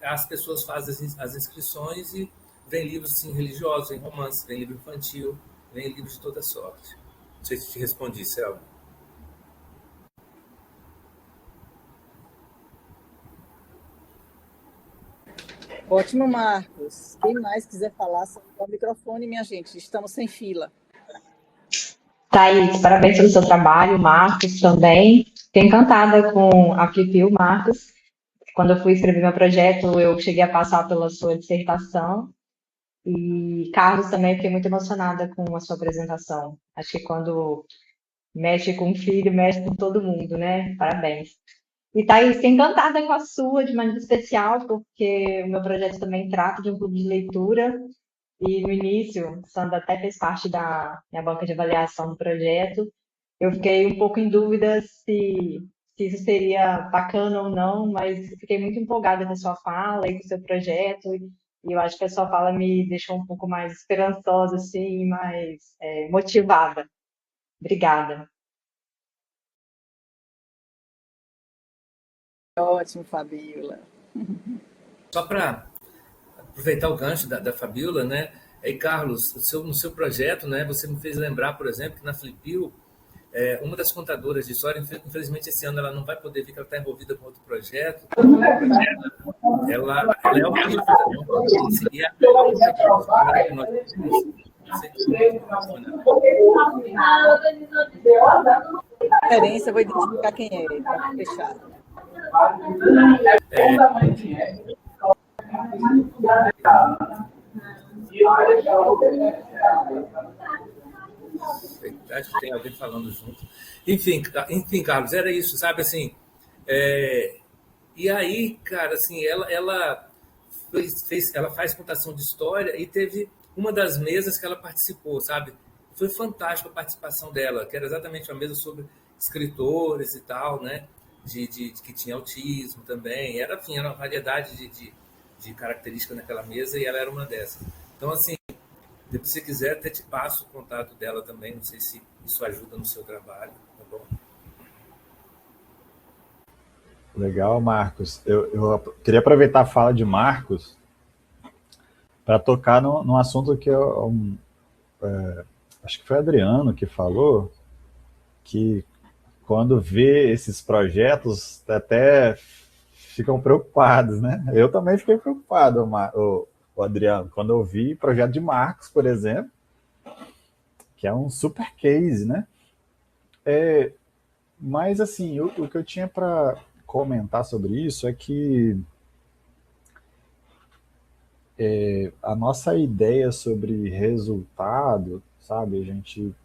as pessoas fazem as inscrições e vem livros assim, religiosos, vem romance, vem livro infantil, vem livros de toda sorte. Não sei se te respondi, Selma. Ótimo, Marcos. Quem mais quiser falar, só o microfone, minha gente. Estamos sem fila. Thaís, parabéns pelo seu trabalho, Marcos também. Fiquei encantada com a Flipil, Marcos. Quando eu fui escrever meu projeto, eu cheguei a passar pela sua dissertação. E Carlos também, fiquei muito emocionada com a sua apresentação. Acho que quando mexe com o filho, mexe com todo mundo, né? Parabéns. E Thaís, fiquei encantada com a sua, de maneira especial, porque o meu projeto também trata de um clube de leitura. E no início, Sandra até fez parte da minha banca de avaliação do projeto. Eu fiquei um pouco em dúvida se isso seria bacana ou não, mas fiquei muito empolgada com a sua fala e com o seu projeto. E eu acho que a sua fala me deixou um pouco mais esperançosa, assim, mais motivada. Obrigada. Ótimo, Fabíola. Só para aproveitar o gancho da Fabíola, né? E Carlos, no seu projeto, né? Você me fez lembrar, por exemplo, que na Flipil, uma das contadoras de história, infelizmente esse ano ela não vai poder vir, porque ela está envolvida com outro projeto. Ela é autista, não pode conseguir a Referência, vou identificar quem é, para fechar. Acho que tem alguém falando junto. Enfim, Carlos, era isso, sabe, assim, e aí, cara, assim, ela faz contação de história e teve uma das mesas que ela participou, sabe, foi fantástica a participação dela, que era exatamente uma mesa sobre escritores e tal, né, que tinha autismo também, era uma variedade de características naquela mesa e ela era uma dessas. Então, assim, depois, se quiser, até te passo o contato dela também. Não sei se isso ajuda no seu trabalho, tá bom? Legal, Marcos. Eu queria aproveitar a fala de Marcos para tocar num assunto que acho que foi Adriano que falou, que quando vê esses projetos até ficam preocupados, né? Eu também fiquei preocupado, o Adriano, quando eu vi o projeto de Marcos, por exemplo, que é um super case, né? Mas, assim, o que eu tinha para comentar sobre isso é que a nossa ideia sobre resultado, sabe, a gente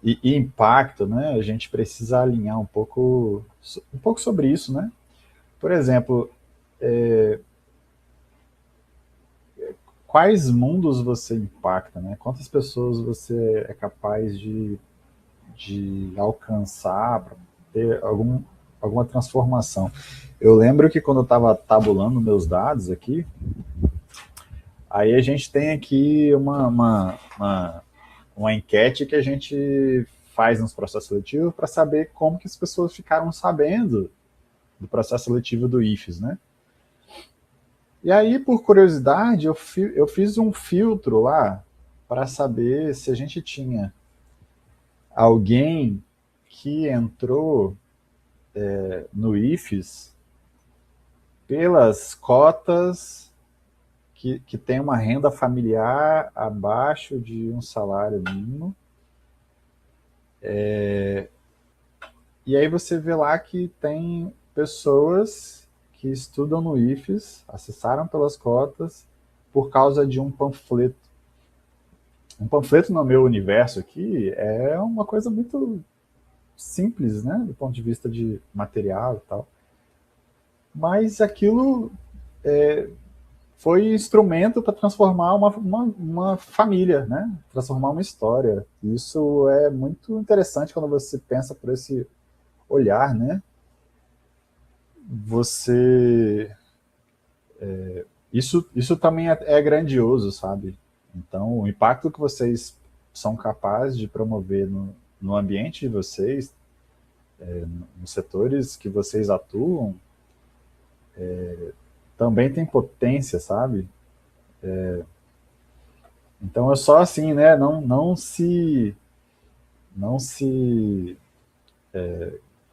e impacto, né? A gente precisa alinhar um pouco sobre isso, né? Por exemplo, quais mundos você impacta, né? Quantas pessoas você é capaz de alcançar para ter alguma transformação? Eu lembro que quando eu estava tabulando meus dados aqui, aí a gente tem aqui uma enquete que a gente faz nos processos seletivos para saber como que as pessoas ficaram sabendo do processo seletivo do IFES, né? E aí, por curiosidade, eu fiz um filtro lá para saber se a gente tinha alguém que entrou no IFES pelas cotas que tem uma renda familiar abaixo de um salário mínimo. E aí você vê lá que tem pessoas que estudam no IFES, acessaram pelas cotas, por causa de um panfleto. Um panfleto no meu universo aqui é uma coisa muito simples, né, do ponto de vista de material e tal. Mas aquilo foi instrumento para transformar uma família, né? Transformar uma história. Isso é muito interessante quando você pensa por esse olhar, né? Isso também é grandioso, sabe? Então, o impacto que vocês são capazes de promover no ambiente de vocês, nos setores que vocês atuam, também tem potência, sabe? Então é só assim, né? Não se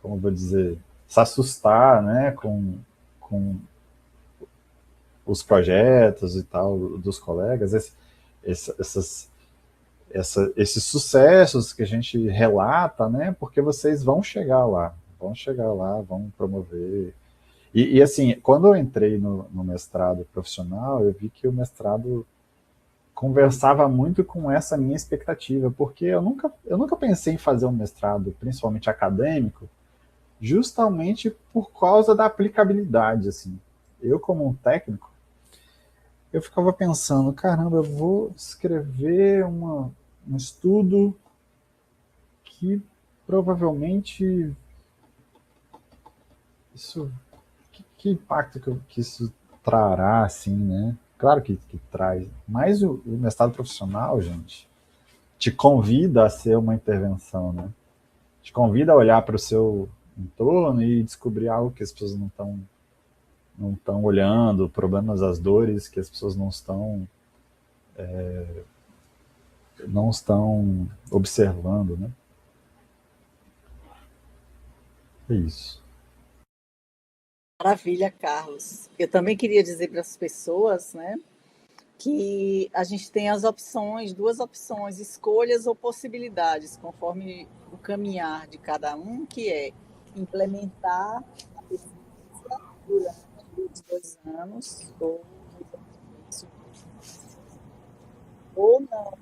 como vou dizer, se assustar, né? Com os projetos e tal dos colegas, esses sucessos que a gente relata, né? Porque vocês vão chegar lá, vão promover. E assim, quando eu entrei no mestrado profissional, eu vi que o mestrado conversava muito com essa minha expectativa, porque eu nunca pensei em fazer um mestrado, principalmente acadêmico, justamente por causa da aplicabilidade, assim. Eu, como um técnico, eu ficava pensando, caramba, eu vou escrever um estudo que provavelmente que impacto que isso trará, assim, né? Claro que traz, mas o mestrado profissional, gente, te convida a ser uma intervenção, né? Te convida a olhar para o seu entorno e descobrir algo que as pessoas não estão olhando, problemas, as dores que as pessoas não estão observando, né? É isso. Maravilha, Carlos. Eu também queria dizer para as pessoas, né, que a gente tem as opções, duas opções, escolhas ou possibilidades, conforme o caminhar de cada um, que é implementar a pesquisa durante os 2 anos, ou não.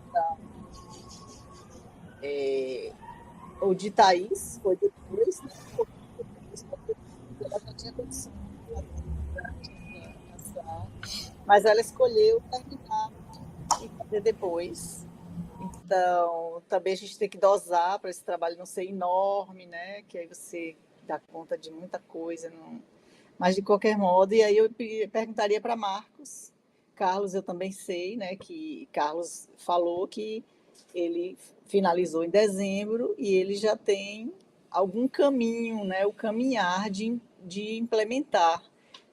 Então, o de Thaís foi depois, né? Ela já tinha condição de fazer, mas ela escolheu terminar e fazer depois. Então, também a gente tem que dosar para esse trabalho não ser enorme, né? Que aí você dá conta de muita coisa. Não... Mas, de qualquer modo, e aí eu perguntaria para Marcos. Carlos, eu também sei, né? Que Carlos falou que ele finalizou em dezembro e ele já tem algum caminho, né? O caminhar de implementar.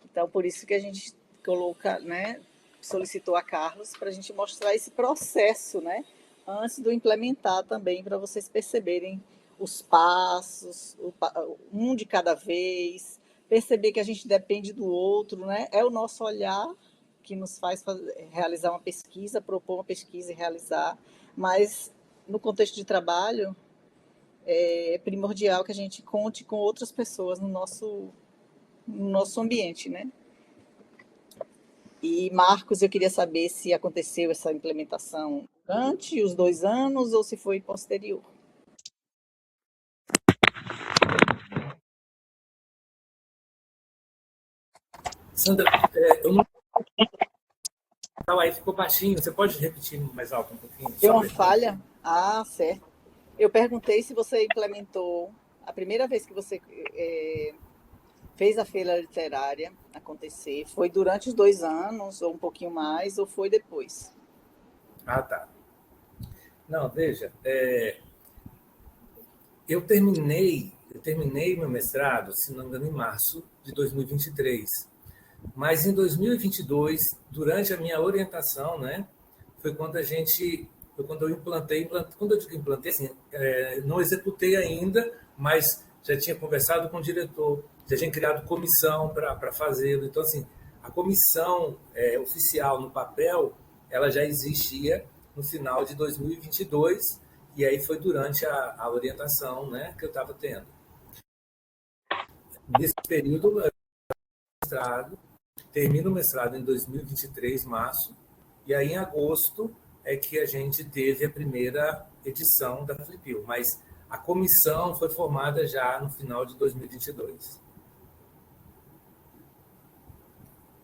Então, por isso que a gente coloca, né? Solicitou a Carlos para a gente mostrar esse processo, né? Antes do implementar também, para vocês perceberem os passos, um de cada vez, perceber que a gente depende do outro, né? É o nosso olhar que nos faz realizar uma pesquisa, propor uma pesquisa e realizar, mas no contexto de trabalho é primordial que a gente conte com outras pessoas no nosso ambiente, né? E, Marcos, eu queria saber se aconteceu essa implementação durante os 2 anos ou se foi posterior. Sandra, eu não... Aí ficou baixinho. Você pode repetir mais alto um pouquinho? Deu uma falha? Ah, certo. Eu perguntei se você implementou, a primeira vez que você fez a feira literária acontecer, foi durante os 2 anos, ou um pouquinho mais, ou foi depois? Ah, tá. Não, veja, eu terminei meu mestrado, se não me engano, em março de 2023. Mas em 2022, durante a minha orientação, né, foi quando eu implantei, quando eu digo implantei, assim, não executei ainda, mas já tinha conversado com o diretor, já tinha criado comissão para fazê-lo. Então, assim, a comissão oficial no papel, ela já existia no final de 2022, e aí foi durante a orientação, né, que eu estava tendo. Nesse período, termino o mestrado em 2023, março, e aí em agosto é que a gente teve a primeira edição da Flipil, mas a comissão foi formada já no final de 2022.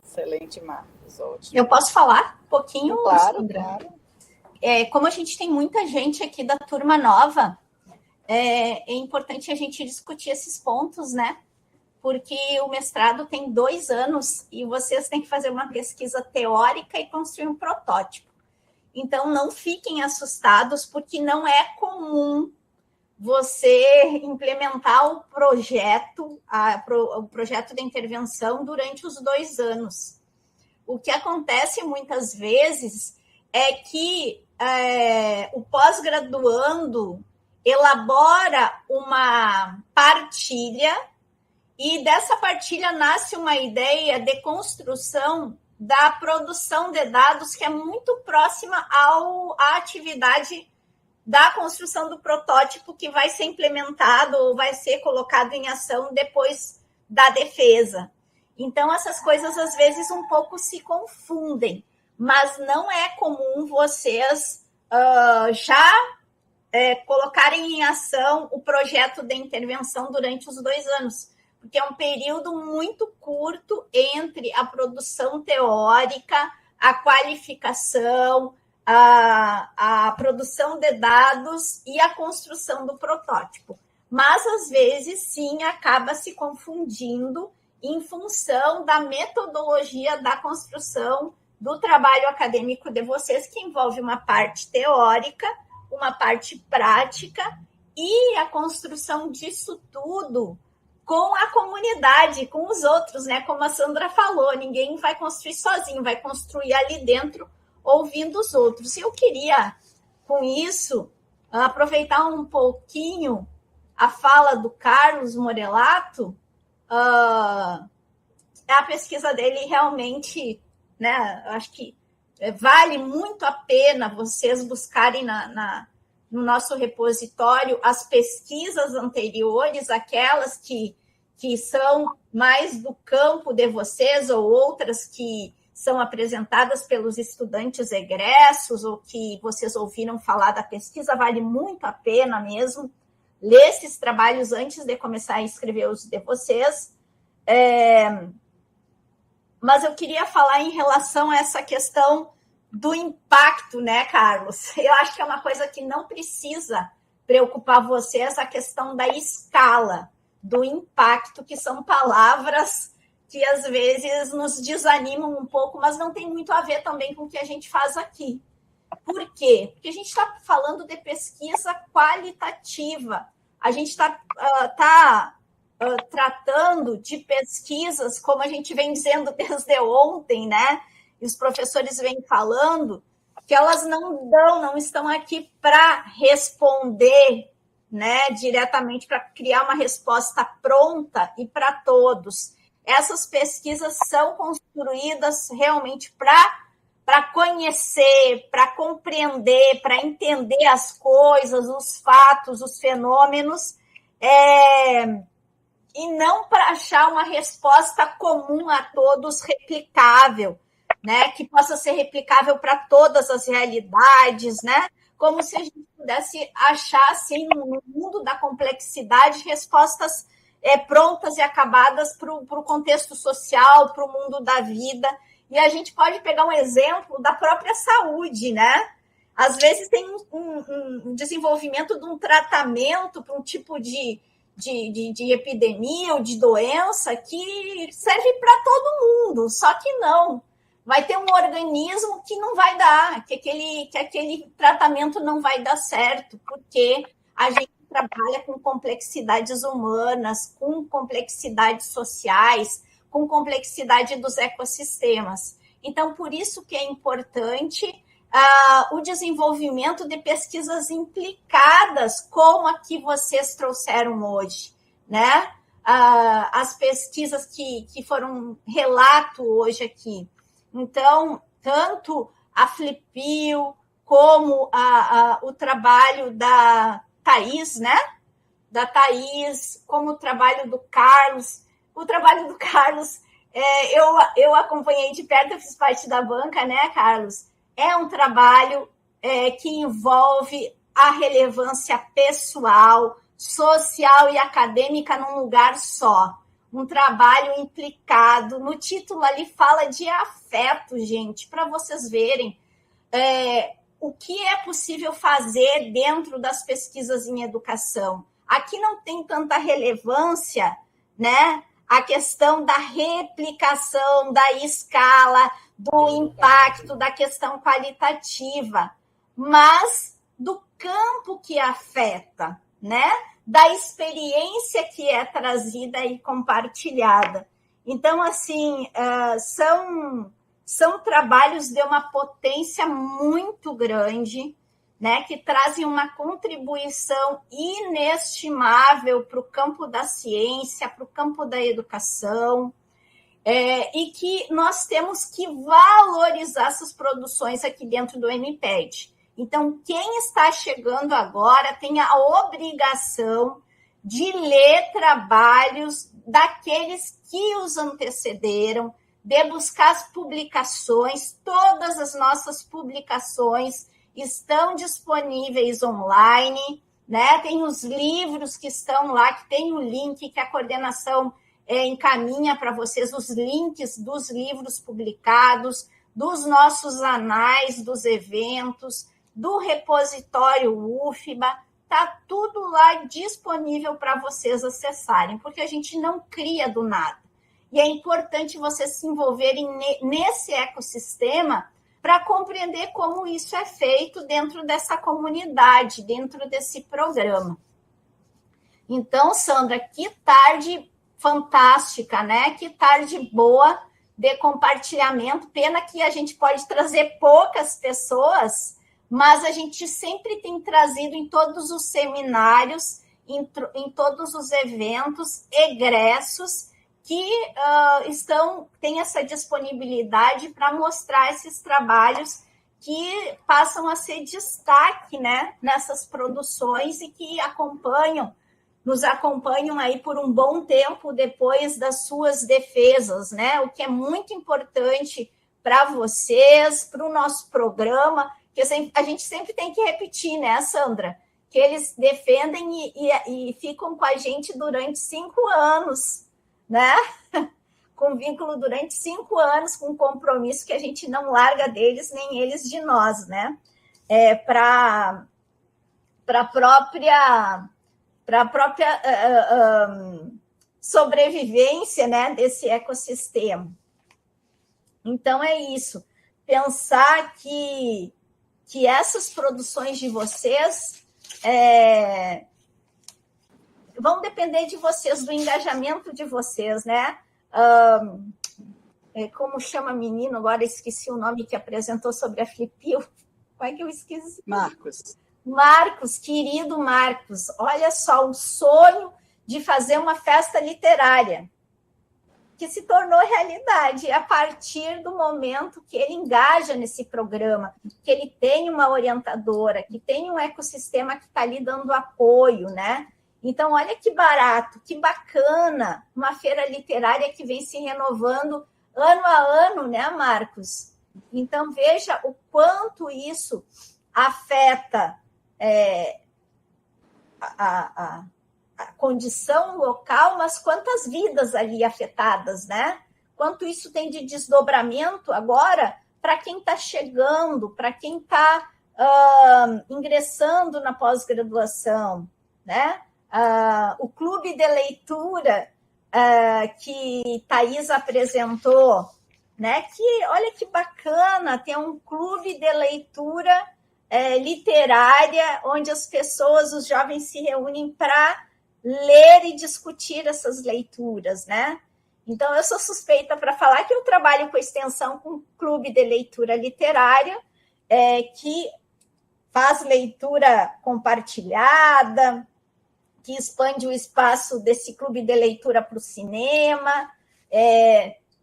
Excelente, Marcos, ótimo. Eu posso falar um pouquinho, claro, Sandra? Claro. Como a gente tem muita gente aqui da turma nova, é importante a gente discutir esses pontos, né? Porque o mestrado tem 2 anos e vocês têm que fazer uma pesquisa teórica e construir um protótipo. Então, não fiquem assustados, porque não é comum você implementar o projeto de intervenção durante os 2 anos. O que acontece muitas vezes é que o pós-graduando elabora uma partilha e dessa partilha nasce uma ideia de construção da produção de dados que é muito próxima à atividade da construção do protótipo que vai ser implementado ou vai ser colocado em ação depois da defesa. Então, essas coisas às vezes um pouco se confundem, mas não é comum vocês já colocarem em ação o projeto de intervenção durante os 2 anos, porque é um período muito curto entre a produção teórica, a qualificação, a produção de dados e a construção do protótipo. Mas, às vezes, sim, acaba se confundindo em função da metodologia da construção do trabalho acadêmico de vocês, que envolve uma parte teórica, uma parte prática e a construção disso tudo com a comunidade, com os outros, né? Como a Sandra falou, ninguém vai construir sozinho, vai construir ali dentro, ouvindo os outros. E eu queria, com isso, aproveitar um pouquinho a fala do Carlos Morelato. A pesquisa dele realmente, né? Acho que vale muito a pena vocês buscarem no nosso repositório as pesquisas anteriores, aquelas que são mais do campo de vocês ou outras que são apresentadas pelos estudantes egressos ou que vocês ouviram falar da pesquisa, vale muito a pena mesmo ler esses trabalhos antes de começar a escrever os de vocês. Mas eu queria falar em relação a essa questão do impacto, né, Carlos? Eu acho que é uma coisa que não precisa preocupar vocês, a questão da escala, do impacto, que são palavras que às vezes nos desanimam um pouco, mas não tem muito a ver também com o que a gente faz aqui. Por quê? Porque a gente está falando de pesquisa qualitativa, a gente está tratando de pesquisas, como a gente vem dizendo desde ontem, né? E os professores vêm falando que elas não estão aqui para responder, né, diretamente para criar uma resposta pronta e para todos. Essas pesquisas são construídas realmente para conhecer, para compreender, para entender as coisas, os fatos, os fenômenos, e não para achar uma resposta comum a todos, replicável, né? Que possa ser replicável para todas as realidades, né? Como se a gente pudesse achar, assim, no mundo da complexidade, respostas prontas e acabadas para o contexto social, para o mundo da vida. E a gente pode pegar um exemplo da própria saúde, né? Às vezes tem um desenvolvimento de um tratamento para um tipo de epidemia ou de doença que serve para todo mundo, só que não. Vai ter um organismo que não vai dar, que aquele tratamento não vai dar certo, porque a gente trabalha com complexidades humanas, com complexidades sociais, com complexidade dos ecossistemas. Então, por isso que é importante o desenvolvimento de pesquisas implicadas, como a que vocês trouxeram hoje, né? As pesquisas que foram relato hoje aqui. Então, tanto a Flipio como o trabalho da Thaís, né? Da Thaís, como o trabalho do Carlos. O trabalho do Carlos, eu acompanhei de perto, eu fiz parte da banca, né, Carlos? É um trabalho que envolve a relevância pessoal, social e acadêmica num lugar só. Um trabalho implicado. No título ali fala de afeto, gente, para vocês verem o que é possível fazer dentro das pesquisas em educação. Aqui não tem tanta relevância, né? A questão da replicação, da escala, do impacto, da questão qualitativa, mas do campo que afeta, né? Da experiência que é trazida e compartilhada. Então, assim, são trabalhos de uma potência muito grande, né, que trazem uma contribuição inestimável para o campo da ciência, para o campo da educação, e que nós temos que valorizar essas produções aqui dentro do MPED. Então, quem está chegando agora tem a obrigação de ler trabalhos daqueles que os antecederam, de buscar as publicações. Todas as nossas publicações estão disponíveis online, né? Tem os livros que estão lá, que tem o link que a coordenação encaminha para vocês, os links dos livros publicados, dos nossos anais, dos eventos, do repositório UFBA, está tudo lá disponível para vocês acessarem, porque a gente não cria do nada. E é importante vocês se envolverem nesse ecossistema para compreender como isso é feito dentro dessa comunidade, dentro desse programa. Então, Sandra, que tarde fantástica, né? Que tarde boa de compartilhamento. Pena que a gente pode trazer poucas pessoas, mas a gente sempre tem trazido em todos os seminários, em todos os eventos, egressos, que têm essa disponibilidade para mostrar esses trabalhos que passam a ser destaque, né, nessas produções e que nos acompanham aí por um bom tempo depois das suas defesas, né? O que é muito importante para vocês, para o nosso programa, que a gente sempre tem que repetir, né, Sandra? Que eles defendem e ficam com a gente durante 5 anos, né? Com vínculo durante 5 anos, com compromisso que a gente não larga deles, nem eles de nós, né? Para a própria sobrevivência, né, desse ecossistema. Então, é isso. Pensar que essas produções de vocês vão depender de vocês, do engajamento de vocês, né? Como chama menino? Agora esqueci o nome que apresentou sobre a Flipio. Como é que eu esqueci? Marcos, querido Marcos, olha só, o sonho de fazer uma festa literária, que se tornou realidade a partir do momento que ele engaja nesse programa, que ele tem uma orientadora, que tem um ecossistema que está ali dando apoio, né? Então, olha que barato, que bacana, uma feira literária que vem se renovando ano a ano, né, Marcos? Então, veja o quanto isso afeta a condição local, mas quantas vidas ali afetadas, né? Quanto isso tem de desdobramento agora para quem está chegando, para quem está ingressando na pós-graduação, né? O clube de leitura que Thais apresentou, né? Que olha que bacana, tem um clube de leitura literária onde as pessoas, os jovens se reúnem para ler e discutir essas leituras, né? Então, eu sou suspeita para falar que eu trabalho com extensão com um clube de leitura literária que faz leitura compartilhada, que expande o espaço desse clube de leitura para o cinema.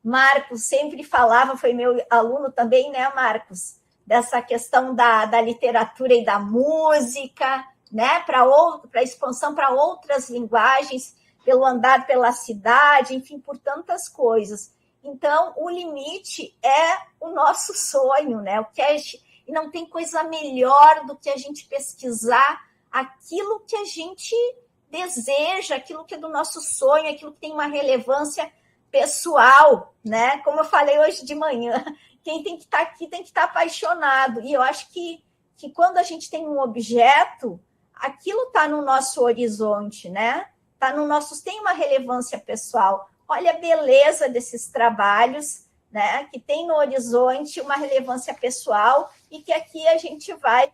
Marcos sempre falava, foi meu aluno também, né, Marcos? Dessa questão da literatura e da música, né? Para expansão para outras linguagens, pelo andar pela cidade, enfim, por tantas coisas. Então, o limite é o nosso sonho, né? E não tem coisa melhor do que a gente pesquisar aquilo que a gente deseja, aquilo que é do nosso sonho, aquilo que tem uma relevância pessoal, né? Como eu falei hoje de manhã, quem tem que estar aqui tem que estar apaixonado. E eu acho que quando a gente tem um objeto, aquilo está no nosso horizonte, né? Tem uma relevância pessoal. Olha a beleza desses trabalhos, né? Que tem no horizonte uma relevância pessoal e que aqui a gente vai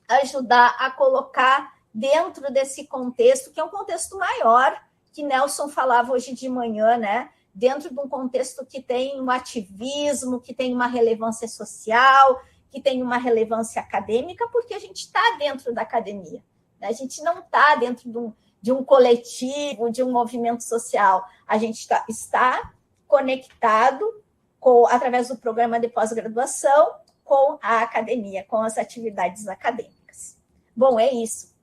ajudar a colocar dentro desse contexto, que é um contexto maior, que Nelson falava hoje de manhã, né? Dentro de um contexto que tem um ativismo, que tem uma relevância social, que tem uma relevância acadêmica, porque a gente está dentro da academia, né? A gente não está dentro de um coletivo, de um movimento social. A gente está conectado através do programa de pós-graduação com a academia, com as atividades acadêmicas. Bom, é isso.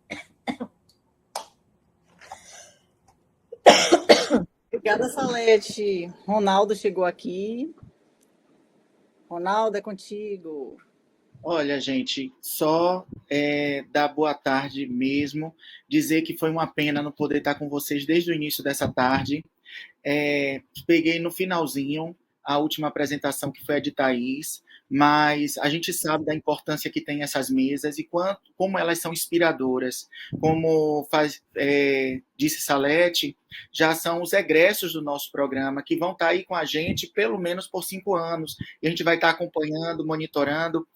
Obrigada, Salete. Ronaldo chegou aqui. Ronaldo, é contigo. Olha, gente, só dar boa tarde mesmo, dizer que foi uma pena não poder estar com vocês desde o início dessa tarde. Peguei no finalzinho a última apresentação, que foi a de Thais, mas a gente sabe da importância que tem essas mesas e como elas são inspiradoras. Como disse Salete, já são os egressos do nosso programa, que vão estar aí com a gente pelo menos por 5 anos, e a gente vai estar acompanhando, monitorando,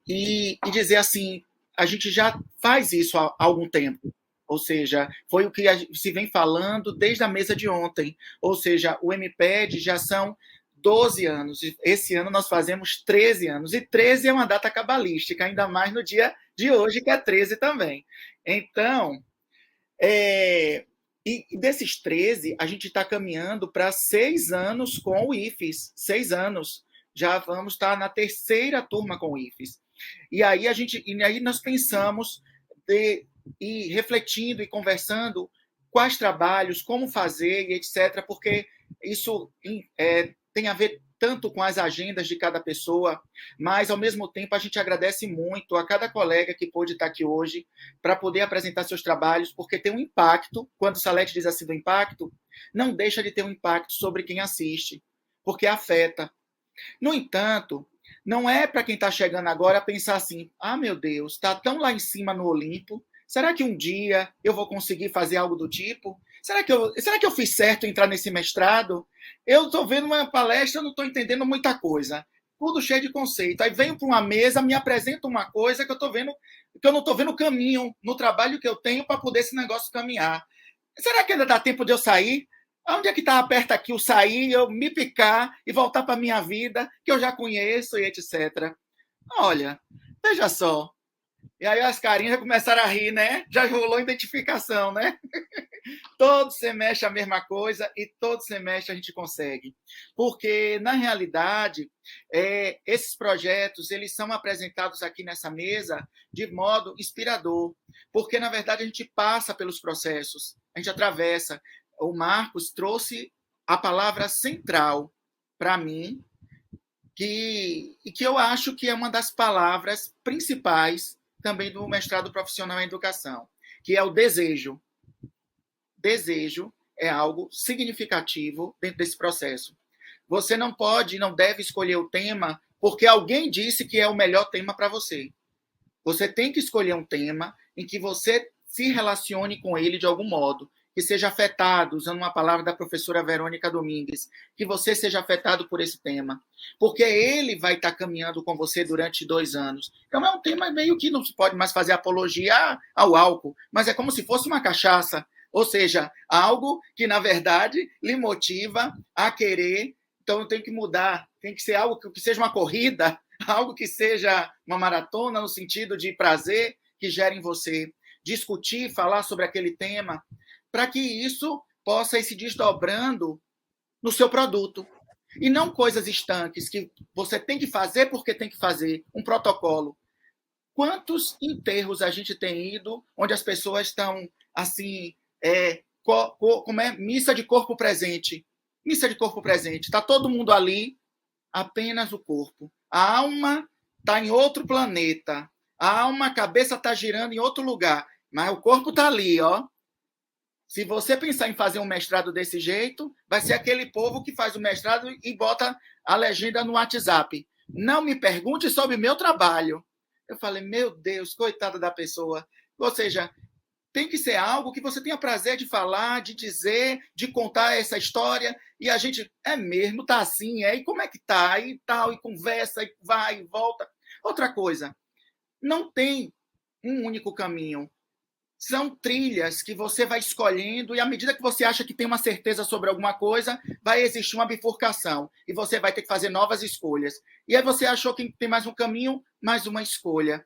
e dizer assim, a gente já faz isso há algum tempo. Ou seja, foi o que se vem falando desde a mesa de ontem. Ou seja, o MPED já são 12 anos. Esse ano nós fazemos 13 anos. E 13 é uma data cabalística, ainda mais no dia de hoje, que é 13 também. Então, e desses 13, a gente está caminhando para 6 anos com o IFES. 6 anos. Já vamos estar na 3ª turma com o IFES. E aí nós pensamos e refletindo e conversando quais trabalhos, como fazer, e etc., porque isso tem a ver tanto com as agendas de cada pessoa, mas, ao mesmo tempo, a gente agradece muito a cada colega que pôde estar aqui hoje para poder apresentar seus trabalhos, porque tem um impacto, quando o Salete diz assim do impacto, não deixa de ter um impacto sobre quem assiste, porque afeta. No entanto, não é para quem está chegando agora pensar assim, meu Deus, está tão lá em cima no Olimpo, será que um dia eu vou conseguir fazer algo do tipo? Será que eu fiz certo em entrar nesse mestrado? Eu estou vendo uma palestra, não estou entendendo muita coisa. Tudo cheio de conceito. Aí venho para uma mesa, me apresenta uma coisa que eu não estou vendo o caminho no trabalho que eu tenho para poder esse negócio caminhar. Será que ainda dá tempo de eu sair? Onde é que está aperto aqui o sair, eu me picar e voltar para a minha vida, que eu já conheço e etc. Olha, veja só. E aí as carinhas já começaram a rir, né? Já rolou identificação, né? Todo semestre a mesma coisa e todo semestre a gente consegue. Porque, na realidade, esses projetos eles são apresentados aqui nessa mesa de modo inspirador. Porque, na verdade, a gente passa pelos processos, a gente atravessa. O Marcos trouxe a palavra central para mim, que eu acho que é uma das palavras principais também do mestrado profissional em educação, que é o desejo. Desejo é algo significativo dentro desse processo. Você não pode, não deve escolher o tema porque alguém disse que é o melhor tema para você. Você tem que escolher um tema em que você se relacione com ele de algum modo, que seja afetado, usando uma palavra da professora Verônica Domingues, que você seja afetado por esse tema, porque ele vai estar caminhando com você durante 2 anos. Então é um tema meio que não se pode mais fazer apologia ao álcool, mas é como se fosse uma cachaça, ou seja, algo que, na verdade, lhe motiva a querer. Então tem que mudar, tem que ser algo que seja uma corrida, algo que seja uma maratona, no sentido de prazer que gere em você. Discutir, falar sobre aquele tema, para que isso possa ir se desdobrando no seu produto. E não coisas estanques que você tem que fazer porque tem que fazer, um protocolo. Quantos enterros a gente tem ido onde as pessoas estão assim, como é? Missa de corpo presente. Missa de corpo presente. Está todo mundo ali, apenas o corpo. A alma está em outro planeta. A alma, a cabeça está girando em outro lugar. Mas o corpo está ali, ó. Se você pensar em fazer um mestrado desse jeito, vai ser aquele povo que faz o mestrado e bota a legenda no WhatsApp. Não me pergunte sobre meu trabalho. Eu falei, meu Deus, coitada da pessoa. Ou seja, tem que ser algo que você tenha prazer de falar, de dizer, de contar essa história. E a gente, mesmo, tá assim, e como é que tá? E tal, e conversa, e vai, e volta. Outra coisa, não tem um único caminho. São trilhas que você vai escolhendo e à medida que você acha que tem uma certeza sobre alguma coisa, vai existir uma bifurcação e você vai ter que fazer novas escolhas. E aí você achou que tem mais um caminho, mais uma escolha.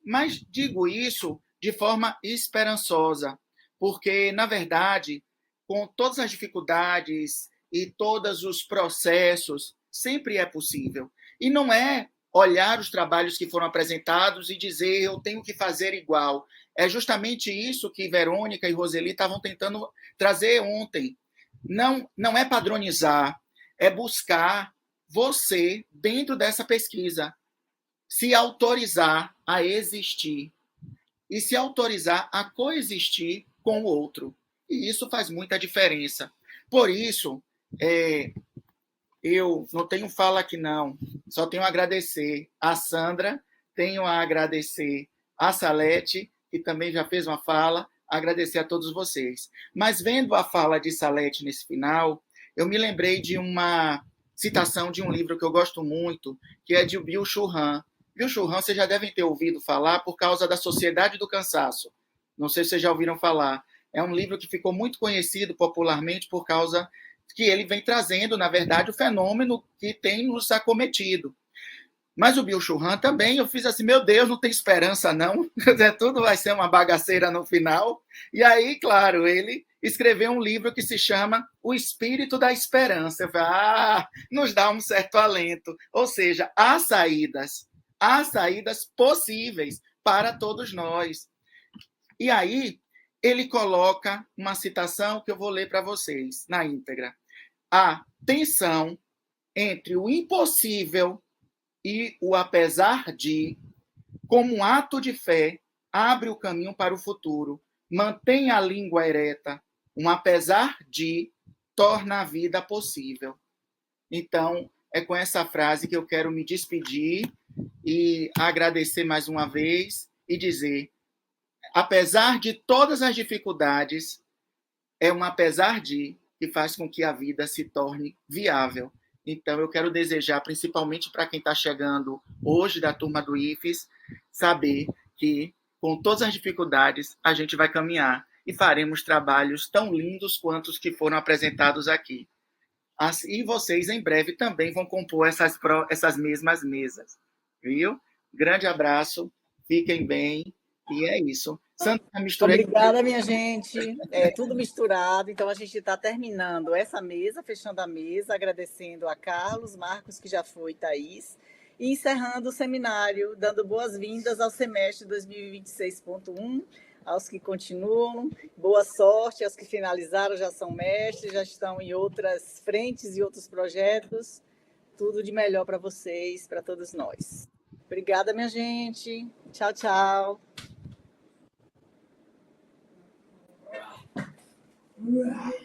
Mas digo isso de forma esperançosa, porque, na verdade, com todas as dificuldades e todos os processos, sempre é possível. E não é olhar os trabalhos que foram apresentados e dizer eu tenho que fazer igual. É justamente isso que Verônica e Roseli estavam tentando trazer ontem. Não é padronizar, é buscar você, dentro dessa pesquisa, se autorizar a existir e se autorizar a coexistir com o outro. E isso faz muita diferença. Por isso, eu não tenho fala aqui, não. Só tenho a agradecer a Sandra, tenho a agradecer a Salete, que também já fez uma fala, agradecer a todos vocês. Mas vendo a fala de Salete nesse final, eu me lembrei de uma citação de um livro que eu gosto muito, que é de Byung-Chul Han. Byung-Chul Han vocês já devem ter ouvido falar por causa da Sociedade do Cansaço. Não sei se vocês já ouviram falar. É um livro que ficou muito conhecido popularmente por causa que ele vem trazendo, na verdade, o fenômeno que tem nos acometido. Mas o Byung-Chul Han também, eu fiz assim, meu Deus, não tem esperança, não. Tudo vai ser uma bagaceira no final. E aí, claro, ele escreveu um livro que se chama O Espírito da Esperança. Eu falei, nos dá um certo alento. Ou seja, há saídas possíveis para todos nós. E aí, ele coloca uma citação que eu vou ler para vocês, na íntegra. A tensão entre o impossível e o apesar de, como um ato de fé, abre o caminho para o futuro, mantém a língua ereta, um apesar de torna a vida possível. Então, é com essa frase que eu quero me despedir e agradecer mais uma vez e dizer, apesar de todas as dificuldades, é um apesar de que faz com que a vida se torne viável. Então, eu quero desejar, principalmente para quem está chegando hoje da turma do IFES, saber que, com todas as dificuldades, a gente vai caminhar e faremos trabalhos tão lindos quanto os que foram apresentados aqui. E vocês, em breve, também vão compor essas mesmas mesas. Viu? Grande abraço fiquem bem, e é isso. Sandra, misturei. Obrigada, minha gente. É tudo misturado, então a gente está terminando essa mesa, fechando a mesa, agradecendo a Carlos, Marcos, que já foi, Thaís, e encerrando o seminário, dando boas-vindas ao semestre 2026.1, aos que continuam, boa sorte, aos que finalizaram, já são mestres, já estão em outras frentes e outros projetos, tudo de melhor para vocês, para todos nós. Obrigada, minha gente. Tchau, tchau. Right.